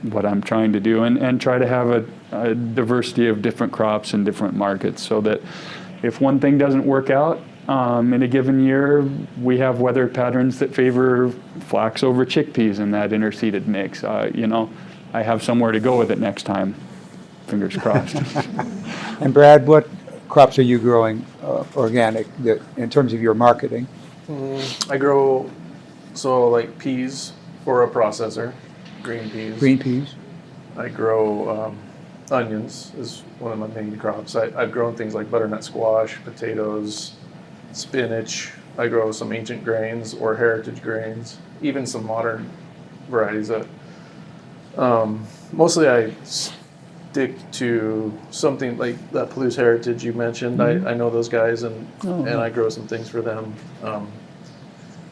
B: what I'm trying to do, and try to have a diversity of different crops and different markets, so that if one thing doesn't work out in a given year, we have weather patterns that favor flax over chickpeas in that interseeded mix. I have somewhere to go with it next time. Fingers crossed.
A: And Brad, what crops are you growing organic in terms of your marketing?
D: I grow like peas for a processor. Green peas.
A: Green peas?
D: I grow onions is one of my main crops. I've grown things like butternut squash, potatoes, spinach. I grow some ancient grains or heritage grains, even some modern varieties. Mostly I stick to something like that Palouse Heritage you mentioned. I know those guys, and I grow some things for them.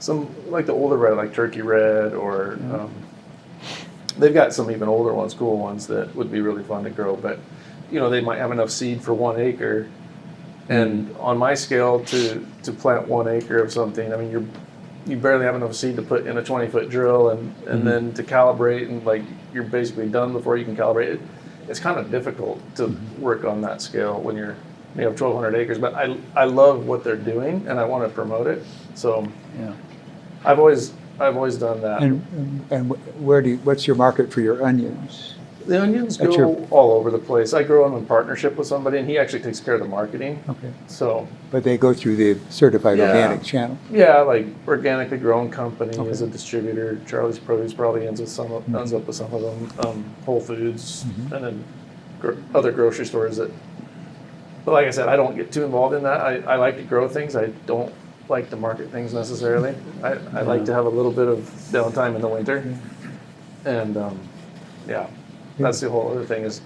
D: Some like the older red, like Turkey Red, or they've got some even older ones, cool ones that would be really fun to grow. But they might have enough seed for 1 acre, and on my scale to plant 1 acre of something, I mean you barely have enough seed to put in a 20-foot drill, and then to calibrate, and like you're basically done before you can calibrate it. It's kind of difficult to work on that scale when you have 1,200 acres. But I love what they're doing, and I want to promote it. So
B: Yeah.
D: I've always done that.
A: And what's your market for your onions?
D: The onions go all over the place. I grow them in partnership with somebody, and he actually takes care of the marketing.
A: Okay.
D: So,
A: But they go through the certified organic channel.
D: yeah, like Organically Grown Company is a distributor. Charlie's Produce probably ends up with some of them. Whole Foods, and then other grocery stores that. But like I said, I don't get too involved in that. I like to grow things. I don't like to market things necessarily. I like to have a little bit of downtime in the winter, and that's the whole other thing, is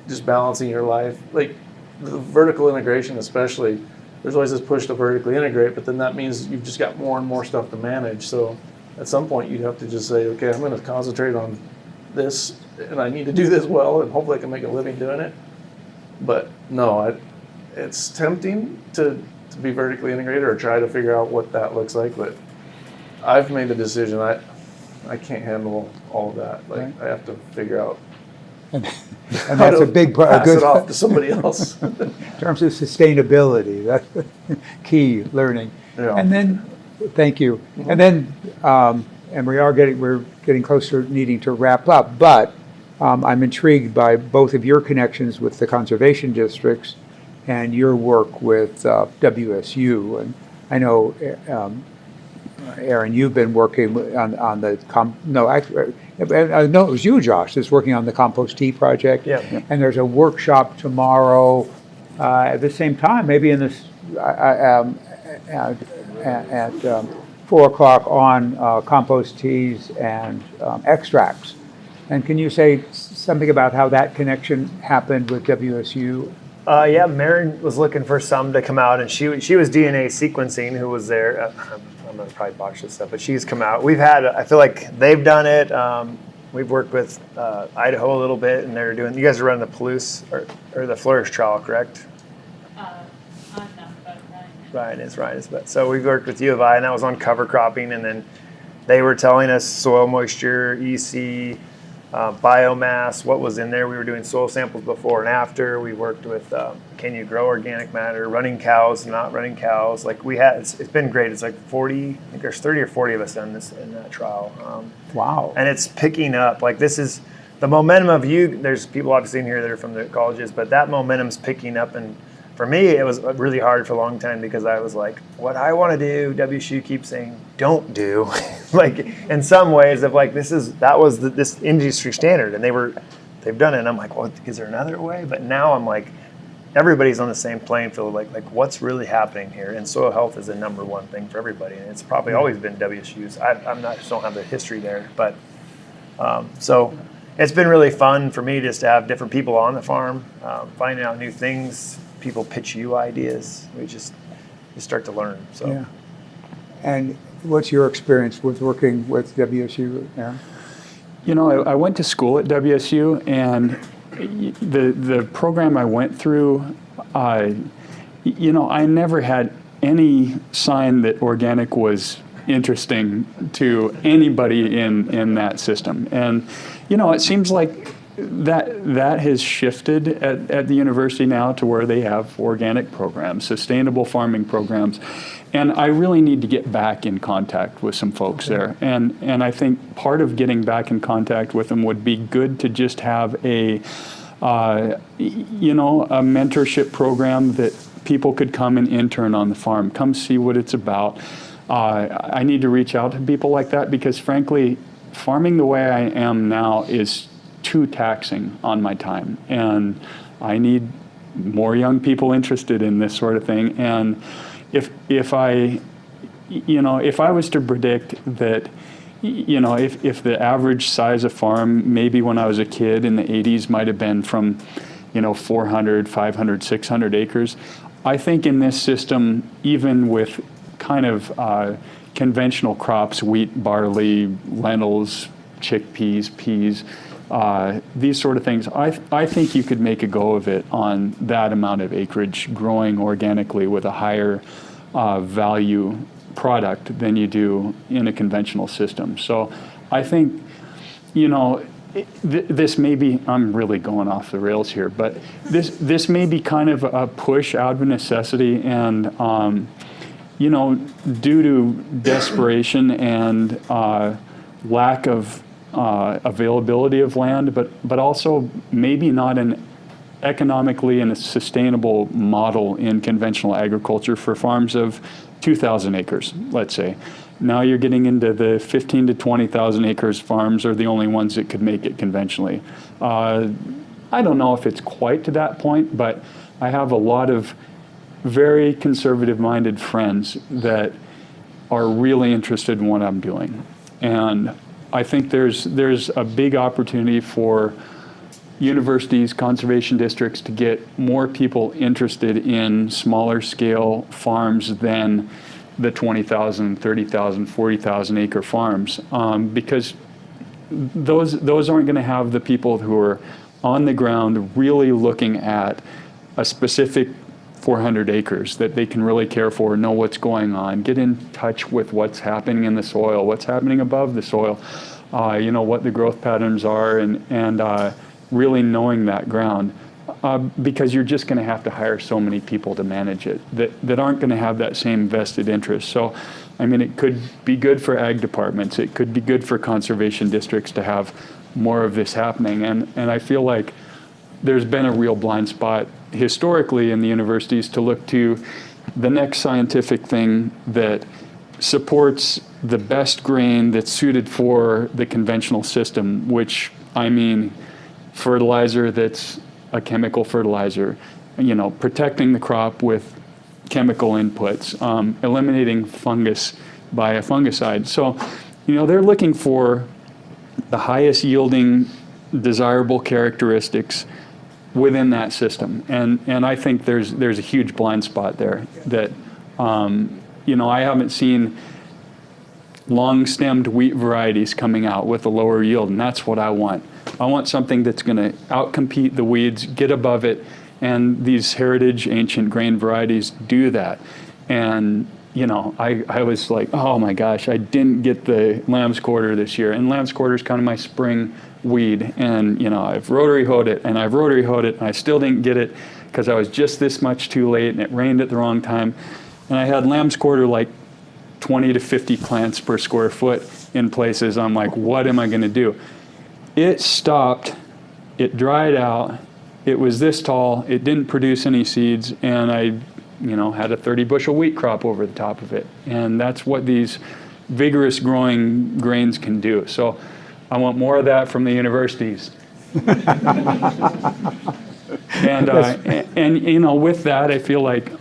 D: just balancing your life. Like the vertical integration especially, there's always this push to vertically integrate, but then that means you've just got more and more stuff to manage. So at some point you have to just say, okay, I'm going to concentrate on this, and I need to do this well, and hopefully I can make a living doing it. But no, it's tempting to be vertically integrated or try to figure out what that looks like, but I've made the decision I can't handle all of that. Like I have to figure out
A: And that's a big part.
D: Pass it off to somebody else.
A: In terms of sustainability, that's key learning.
D: Yeah.
A: And then, thank you. And then, and we're getting closer to needing to wrap up, but I'm intrigued by both of your connections with the conservation districts and your work with WSU. And I know, Aaron, you've been working on the it was you, Josh, that's working on the compost tea project.
C: Yeah.
A: And there's a workshop tomorrow at the same time, maybe in this at 4:00 on compost teas and extracts. And can you say something about how that connection happened with WSU?
C: Maren was looking for some to come out, and she was DNA sequencing. Who was there? I'm gonna probably botch this up, but she's come out. I feel like they've done it. We've worked with Idaho a little bit, and they're doing. You guys are running the Palouse or the Flourish trial, correct?
G: I'm not, but
C: Ryan is. But so we've worked with U of I, and that was on cover cropping, and then they were telling us soil moisture, EC. Biomass, what was in there. We were doing soil samples before and after. We worked with can you grow organic matter, running cows, not running cows. Like it's been great. It's like 40, I think there's 30 or 40 of us in that trial.
A: Wow.
C: And it's picking up. Like this is, the momentum of there's people obviously in here that are from the colleges, but that momentum's picking up. And for me, it was really hard for a long time because I was like, what I want to do, WSU keeps saying, don't do. Like in some ways of like, this industry standard, and they've done it. And I'm like, well, is there another way? But now I'm like, everybody's on the same playing field. Like what's really happening here? And soil health is the number one thing for everybody. And it's probably always been WSU's. Just don't have the history there, but so it's been really fun for me just to have different people on the farm, finding out new things. People pitch you ideas. You start to learn. So,
A: Yeah. And what's your experience with working with WSU, Aaron?
B: You know, I went to school at WSU, and the program I went through, I never had any sign that organic was interesting to anybody in that system. And, it seems like that has shifted at the university now to where they have organic programs, sustainable farming programs. And I really need to get back in contact with some folks there. And I think part of getting back in contact with them would be good to just have a mentorship program that people could come and intern on the farm, come see what it's about. I need to reach out to people like that because frankly, farming the way I am now is too taxing on my time. And I need more young people interested in this sort of thing. And if I was to predict that, if the average size of farm, maybe when I was a kid in the 80s might have been from, 400, 500, 600 acres, I think in this system, even with kind of conventional crops, wheat, barley, lentils, chickpeas, peas, these sort of things, I think you could make a go of it on that amount of acreage growing organically with a higher value product than you do in a conventional system. So I think, this may be, I'm really going off the rails here, but this may be kind of a push out of necessity and, due to desperation and lack of availability of land, but also maybe not an economically and a sustainable model in conventional agriculture for farms of 2,000 acres, let's say. Now you're getting into the 15 to 20,000 acres farms are the only ones that could make it conventionally. I don't know if it's quite to that point, but I have a lot of very conservative-minded friends that are really interested in what I'm doing. And I think there's a big opportunity for universities, conservation districts to get more people interested in smaller scale farms than the 20,000, 30,000, 40,000 acre farms, because those aren't going to have the people who are on the ground really looking at a specific 400 acres that they can really care for, know what's going on, get in touch with what's happening in the soil, what's happening above the soil, what the growth patterns are, and really knowing that ground. Because you're just going to have to hire so many people to manage it that aren't going to have that same vested interest. So, it could be good for ag departments. It could be good for conservation districts to have more of this happening. And I feel like there's been a real blind spot historically in the universities to look to the next scientific thing that supports the best grain that's suited for the conventional system, which fertilizer that's a chemical fertilizer, protecting the crop with chemical inputs, eliminating fungus by a fungicide. So, they're looking for the highest yielding desirable characteristics within that system. And I think there's a huge blind spot there that, I haven't seen long-stemmed wheat varieties coming out with a lower yield, and that's what I want. I want something that's going to outcompete the weeds, get above it, and these heritage ancient grain varieties do that. And, I was like, oh my gosh, I didn't get the lamb's quarter this year. And lamb's quarter is kind of my spring weed. And, I've rotary hoed it, and I still didn't get it because I was just this much too late, and it rained at the wrong time. And I had lamb's quarter like 20 to 50 plants per square foot in places. I'm like, what am I going to do? it stopped, it dried out, it was this tall, it didn't produce any seeds, and I, had a 30 bushel wheat crop over the top of it. And that's what these vigorous growing grains can do. So I want more of that from the universities. And with that, I feel like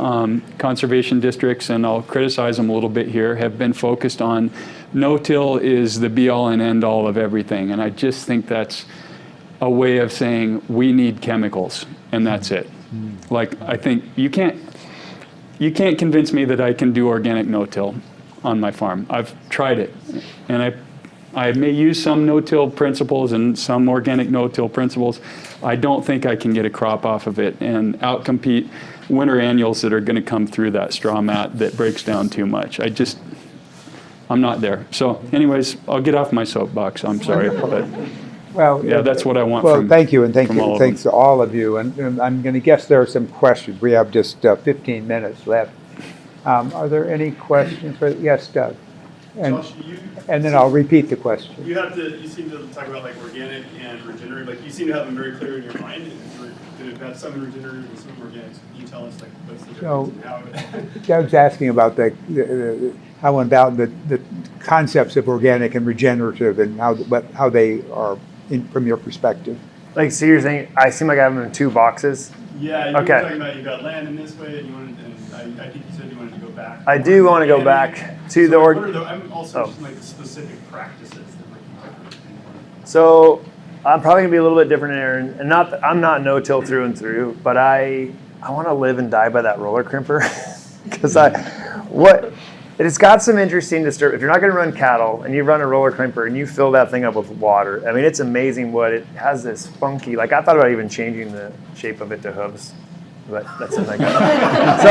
B: conservation districts, and I'll criticize them a little bit here, have been focused on no-till is the be-all and end-all of everything. And I just think that's a way of saying we need chemicals, and that's it. Like, I think you can't convince me that I can do organic no-till on my farm. I've tried it, and I may use some no-till principles and some organic no-till principles. I don't think I can get a crop off of it and outcompete winter annuals that are going to come through that straw mat that breaks down too much. I'm not there. So anyways, I'll get off my soapbox. I'm sorry, but
A: Well,
B: yeah, that's what I want
A: well,
B: from
A: thank you, and
B: from all of
A: thanks to all of you. And I'm going to guess there are some questions. We have just 15 minutes left. Are there any questions? Yes, Doug. And,
E: Josh,
A: and then I'll repeat the question.
E: You seem to talk about like organic and regenerative, like you seem to have them very clear in your mind. And you've got some in regenerative and some in organic. So can you tell us like what's the difference and how
A: Doug's asking about how about the concepts of organic and regenerative and how they are from your perspective.
C: Like, so you're saying, I seem like I have them in two boxes?
E: Yeah, you
C: Okay.
E: were talking about you got land in this way, and I think you said you wanted to go back.
C: I do want to go back to the
E: what are I'm also
C: Oh.
E: just like specific practices that like you
C: So I'm probably gonna be a little bit different, Aaron, and I'm not no-till through and through, but I want to live and die by that roller crimper because it's got some interesting disturb. If you're not going to run cattle and you run a roller crimper and you fill that thing up with water, I mean, it's amazing what it has. This funky, like I thought about even changing the shape of it to hooves, but that's something like that.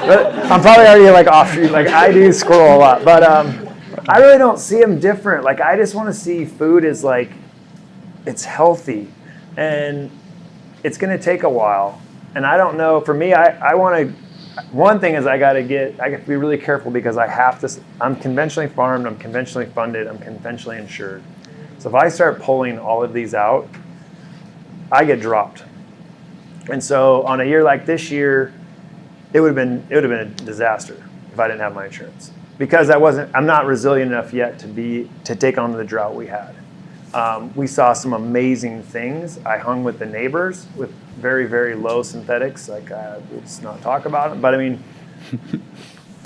C: But I'm probably already like offshoot. Like I do squirrel a lot, but I really don't see them different. Like I just want to see food as like it's healthy, and it's going to take a while. And I don't know. For me, I want to. One thing is I got to be really careful because I have to. I'm conventionally farmed. I'm conventionally funded. I'm conventionally insured. So if I start pulling all of these out, I get dropped. And so on a year like this year, it would have been a disaster if I didn't have my insurance because I'm not resilient enough yet to take on the drought we had. We saw some amazing things. I hung with the neighbors with very, very low synthetics. Like let's not talk about it, but I mean,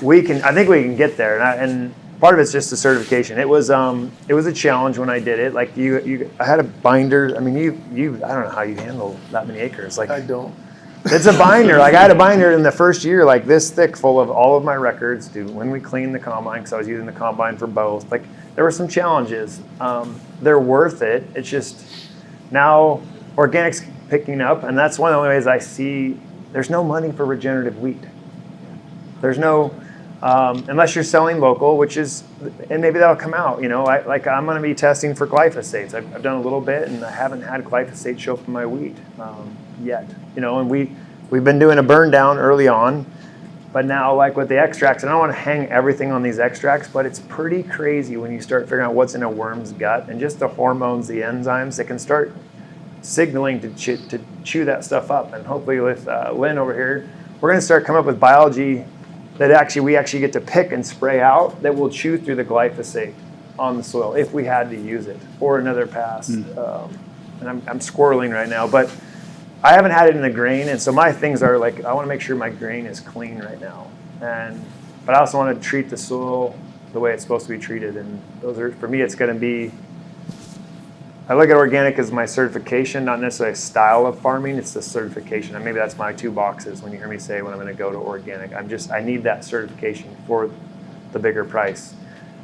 C: I think we can get there. And part of it's just the certification. It was a challenge when I did it. Like I had a binder. I mean, I don't know how you handle that many acres. Like
D: I don't.
C: It's a binder. Like I had a binder in the first year, like this thick, full of all of my records. When we cleaned the combine, because I was using the combine for both. Like there were some challenges. They're worth it. It's just now organic's picking up, and that's one of the only ways I see. There's no money for regenerative wheat. There's no unless you're selling local, and maybe that'll come out. I'm going to be testing for glyphosates. I've done a little bit, and I haven't had glyphosate show up in my wheat yet. And we've been doing a burn down early on, but now like with the extracts, and I don't want to hang everything on these extracts, but it's pretty crazy when you start figuring out what's in a worm's gut and just the hormones, the enzymes that can start signaling to chew that stuff up. And hopefully with Lynn over here, we're going to start coming up with biology that we actually get to pick and spray out that will chew through the glyphosate on the soil if we had to use it or another pass. And I'm squirreling right now, but I haven't had it in the grain, and so my things are like I want to make sure my grain is clean right now, but I also want to treat the soil the way it's supposed to be treated. And those are, for me, it's going to be. I look at organic as my certification, not necessarily a style of farming. It's the certification, and maybe that's my two boxes when you hear me say when I'm going to go to organic. I need that certification for the bigger price,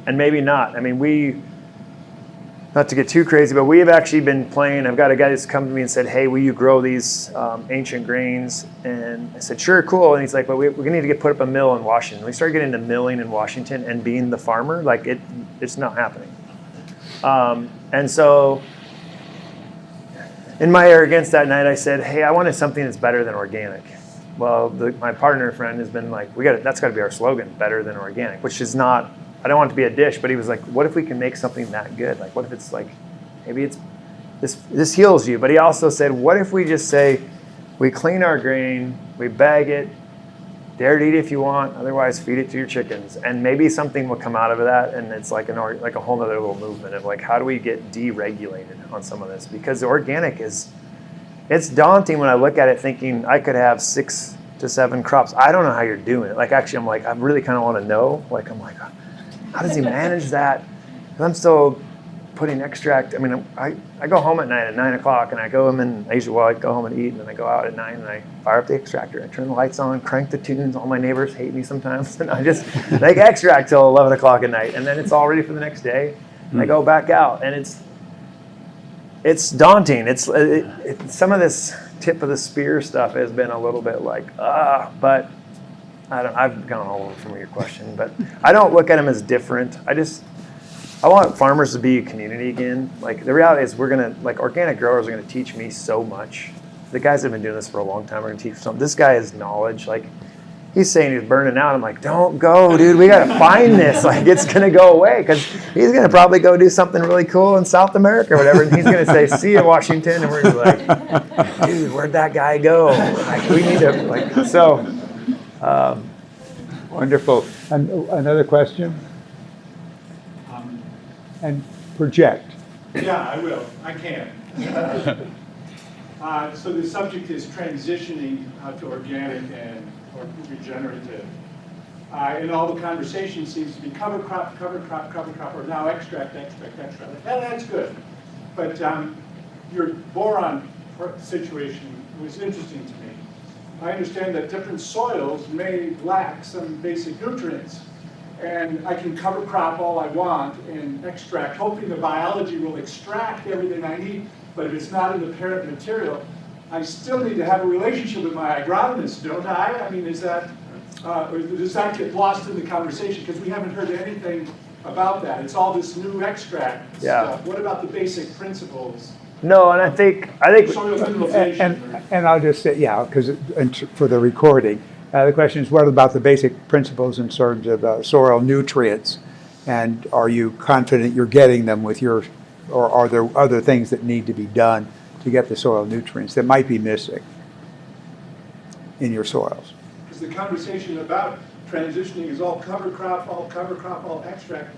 C: and maybe not. I mean, not to get too crazy, but we have actually been playing. I've got a guy that's come to me and said, "Hey, will you grow these ancient grains?" And I said, "Sure, cool." And he's like, "But we're going to need to put up a mill in Washington." We started getting into milling in Washington and being the farmer, like it's not happening. And so, in my arrogance that night, I said, "Hey, I wanted something that's better than organic." Well, my partner friend has been like, "That's got to be our slogan, better than organic," which is not. I don't want it to be a dish, but he was like, what if we can make something that good? Like, what if it's like, maybe it's this heals you. But he also said, what if we just say, we clean our grain, we bag it, dare to eat if you want, otherwise feed it to your chickens. And maybe something will come out of that, and it's like like a whole other little movement of like, how do we get deregulated on some of this? Because the organic it's daunting when I look at it thinking I could have 6 to 7 crops. I don't know how you're doing it. Like actually I'm like, I really kind of want to know. Like I'm like, how does he manage that? And I'm still putting extract. I mean, I go home at night at 9 o'clock, and I go I go home and eat, and then I go out at 9 and I fire up the extractor. I turn the lights on, crank the tunes. All my neighbors hate me sometimes, and I just make extract till 11 o'clock at night, and then it's all ready for the next day. And I go back out, and it's daunting. It's some of this tip of the spear stuff has been a little bit like but I've gone all over from your question, but I don't look at them as different. I want farmers to be a community again. Like the reality is organic growers are gonna teach me so much. The guys that have been doing this for a long time are gonna teach something. This guy has knowledge. Like he's saying he's burning out. I'm like, don't go, dude. We gotta find this. Like it's gonna go away, because he's gonna probably go do something really cool in South America or whatever, and he's gonna say, see you, Washington, and we're gonna be like, dude, where'd that guy go? Like we need to so.
A: Wonderful. And another question? And project.
H: Yeah, I will. I can. So the subject is transitioning to organic or regenerative. And all the conversation seems to be cover crop, or now extract. Well, that's good. But your boron situation was interesting to me. I understand that different soils may lack some basic nutrients. And I can cover crop all I want and extract, hoping the biology will extract everything I need. But if it's not in the parent material, I still need to have a relationship with my agronomist, don't I? I mean, is that, or does that get lost in the conversation? Because we haven't heard anything about that. It's all this new extract stuff. What about the basic principles?
C: No, and I think
H: Soil utilization.
A: And I'll just say, because for the recording, the question is, what about the basic principles in terms of soil nutrients? And are you confident you're getting them with or are there other things that need to be done to get the soil nutrients that might be missing in your soils?
H: Because the conversation about transitioning is all cover crop, all extract.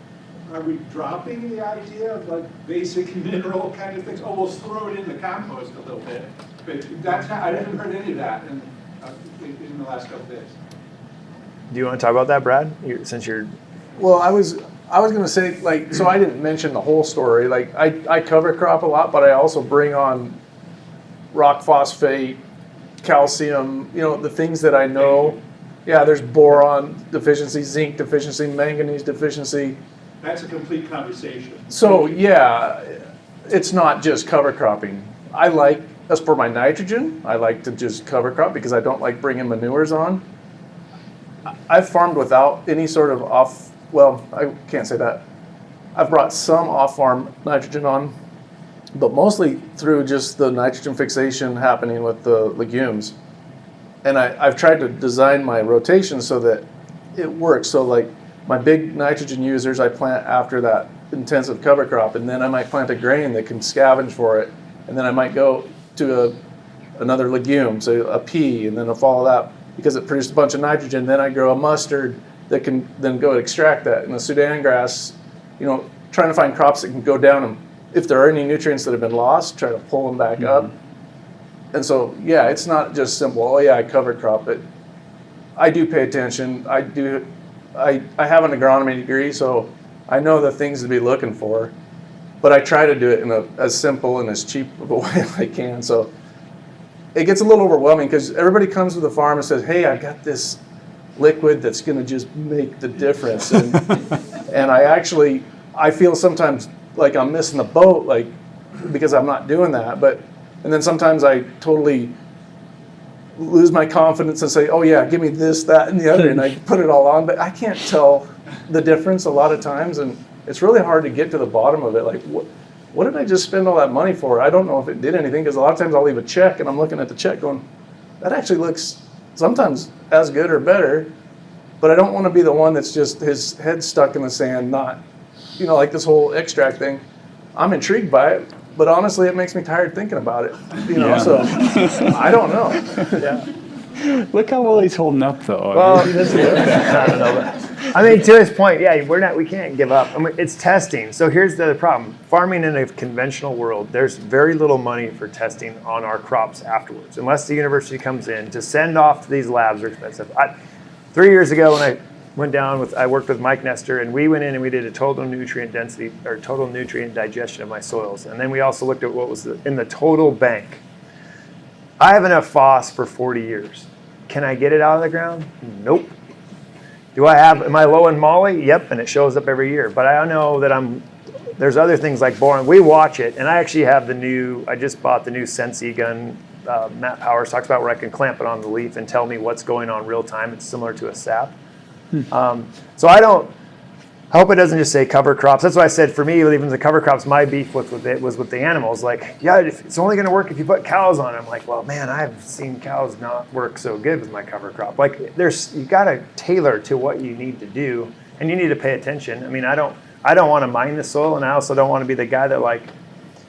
H: Are we dropping the idea of like basic mineral kind of things? Oh, we'll throw it in the compost a little bit. But I haven't heard any of that in the last couple of days.
C: Do you want to talk about that, Brad?
D: Well, I was going to say, so I didn't mention the whole story. Like, I cover crop a lot, but I also bring on rock phosphate, calcium, the things that I know. Yeah, there's boron deficiency, zinc deficiency, manganese deficiency.
H: That's a complete conversation.
D: So, yeah, it's not just cover cropping. As for my nitrogen, I like to just cover crop because I don't like bringing manures on. I've farmed without any sort of I can't say that. I've brought some off-farm nitrogen on, but mostly through just the nitrogen fixation happening with the legumes. And I've tried to design my rotation so that it works. So like my big nitrogen users, I plant after that intensive cover crop, and then I might plant a grain that can scavenge for it, and then I might go to another legume, so a pea, and then I'll follow that because it produced a bunch of nitrogen. Then I grow a mustard that can then go extract that. And the Sudan grass, trying to find crops that can go down and if there are any nutrients that have been lost, try to pull them back up. And so, it's not just simple, I cover crop, but I do pay attention. I have an agronomy degree, so I know the things to be looking for. But I try to do it in as simple and as cheap of a way as I can. So it gets a little overwhelming because everybody comes to the farm and says, hey, I've got this liquid that's going to just make the difference. And I feel sometimes like I'm missing the boat, because I'm not doing that. And then sometimes I totally lose my confidence and say, oh yeah, give me this, that, and the other, and I put it all on. But I can't tell the difference a lot of times, and it's really hard to get to the bottom of it. Like, what did I just spend all that money for? I don't know if it did anything, because a lot of times I'll leave a check, and I'm looking at the check going, that actually looks sometimes as good or better, but I don't want to be the one that's just his head stuck in the sand, not, like this whole extract thing. I'm intrigued by it, but honestly, it makes me tired thinking about it.
B: Yeah.
D: So I don't know.
C: Yeah.
B: Look how well he's holding up, though.
C: Well, I don't know. But, I mean, to his point, yeah, we can't give up. I mean, it's testing. So here's the other problem. Farming in a conventional world, there's very little money for testing on our crops afterwards, unless the university comes in to send off to these labs are expensive. 3 years ago when I went down I worked with Mike Nestor, and we went in and we did a total nutrient density or total nutrient digestion of my soils. And then we also looked at what was in the total bank. I have enough phos for 40 years. Can I get it out of the ground? Nope. Am I low in moly? Yep, and it shows up every year. But I know that there's other things like boron. We watch it, and I actually have I just bought the new Sensi gun. Matt Powers talks about where I can clamp it on the leaf and tell me what's going on real time. It's similar to a sap. So I hope it doesn't just say cover crops. That's why I said for me, even the cover crops, my beef with it was with the animals. Like, yeah, it's only going to work if you put cows on it. I'm like, well, man, I've seen cows not work so good with my cover crop. Like, you got to tailor to what you need to do, and you need to pay attention. I mean, I don't want to mine the soil, and I also don't want to be the guy that like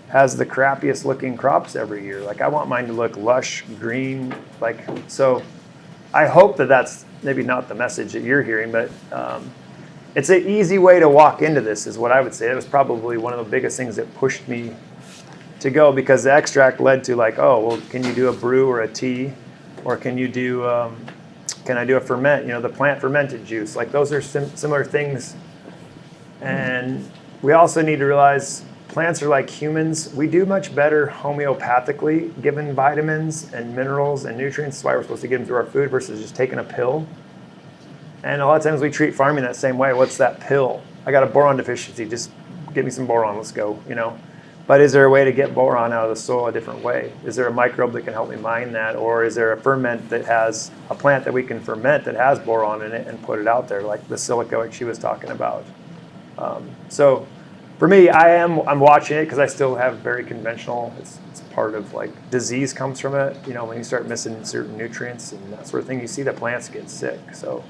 C: has the crappiest looking crops every year. Like, I want mine to look lush, green. Like, so I hope that's maybe not the message that you're hearing, but it's an easy way to walk into this is what I would say. It was probably one of the biggest things that pushed me to go, because the extract led to like, oh, well, can you do a brew or a tea? Or can you do, can I do a ferment, the plant fermented juice? Like those are similar things. And we also need to realize plants are like humans. We do much better homeopathically given vitamins and minerals and nutrients. That's why we're supposed to get them through our food versus just taking a pill. And a lot of times we treat farming that same way. What's that pill? I got a boron deficiency. Just give me some boron. Let's go, But is there a way to get boron out of the soil a different way? Is there a microbe that can help me mine that? Or is there a ferment that has a plant that we can ferment that has boron in it and put it out there, like the silicoic she was talking about? So for me, I'm watching it because I still have very conventional. It's part of like disease comes from it. When you start missing certain nutrients and that sort of thing, you see the plants get sick. So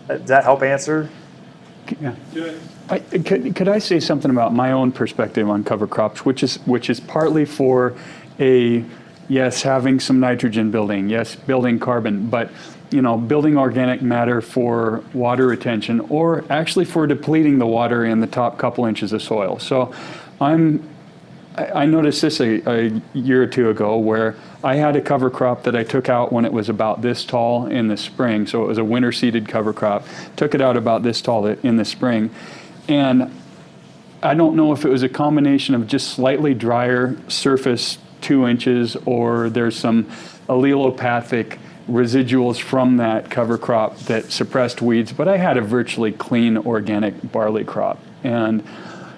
C: does that help answer?
B: Yeah. Could I say something about my own perspective on cover crops, which is partly for yes, having some nitrogen building, yes, building carbon, but building organic matter for water retention, or actually for depleting the water in the top couple inches of soil. So I noticed this a year or two ago where I had a cover crop that I took out when it was about this tall in the spring. So it was a winter seeded cover crop. Took it out about this tall in the spring. And I don't know if it was a combination of just slightly drier surface 2 inches, or there's some allelopathic residuals from that cover crop that suppressed weeds, but I had a virtually clean organic barley crop. And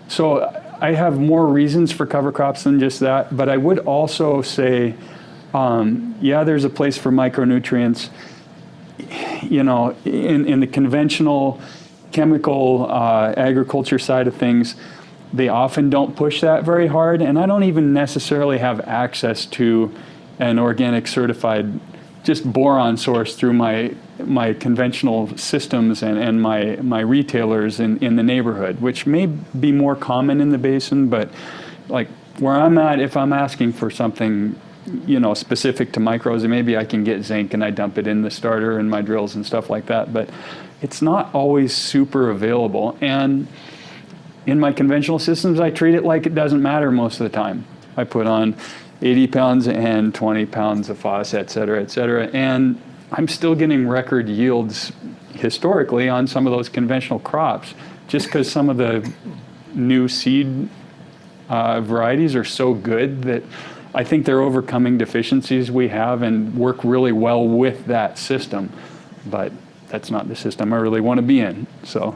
B: so I have more reasons for cover crops than just that, but I would also say, there's a place for micronutrients. In the conventional chemical agriculture side of things, they often don't push that very hard, and I don't even necessarily have access to an organic certified just boron source through my conventional systems and my retailers in the neighborhood, which may be more common in the basin, but like where I'm at, if I'm asking for something specific to micros, and maybe I can get zinc and I dump it in the starter and my drills and stuff like that, but it's not always super available. And in my conventional systems, I treat it like it doesn't matter most of the time. I put on 80 pounds and 20 pounds of phos, et cetera, and I'm still getting record yields historically on some of those conventional crops, just because some of the new seed varieties are so good that I think they're overcoming deficiencies we have and work really well with that system. But that's not the system I really want to be in. So.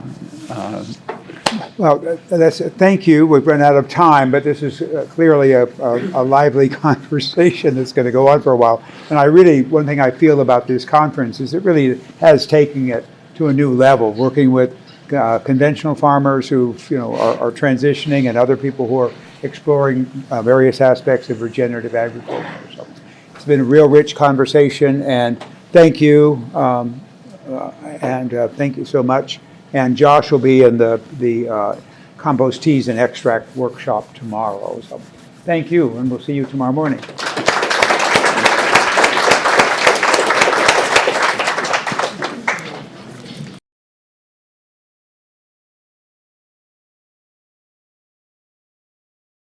A: Well, thank you. We've run out of time, but this is clearly a lively conversation that's going to go on for a while. And one thing I feel about this conference is it really has taken it to a new level, working with conventional farmers who are transitioning, and other people who are exploring various aspects of regenerative agriculture. So it's been a real rich conversation, and thank you, thank you so much. And Josh will be in the compost teas and extract workshop tomorrow. So thank you, and we'll see you tomorrow morning.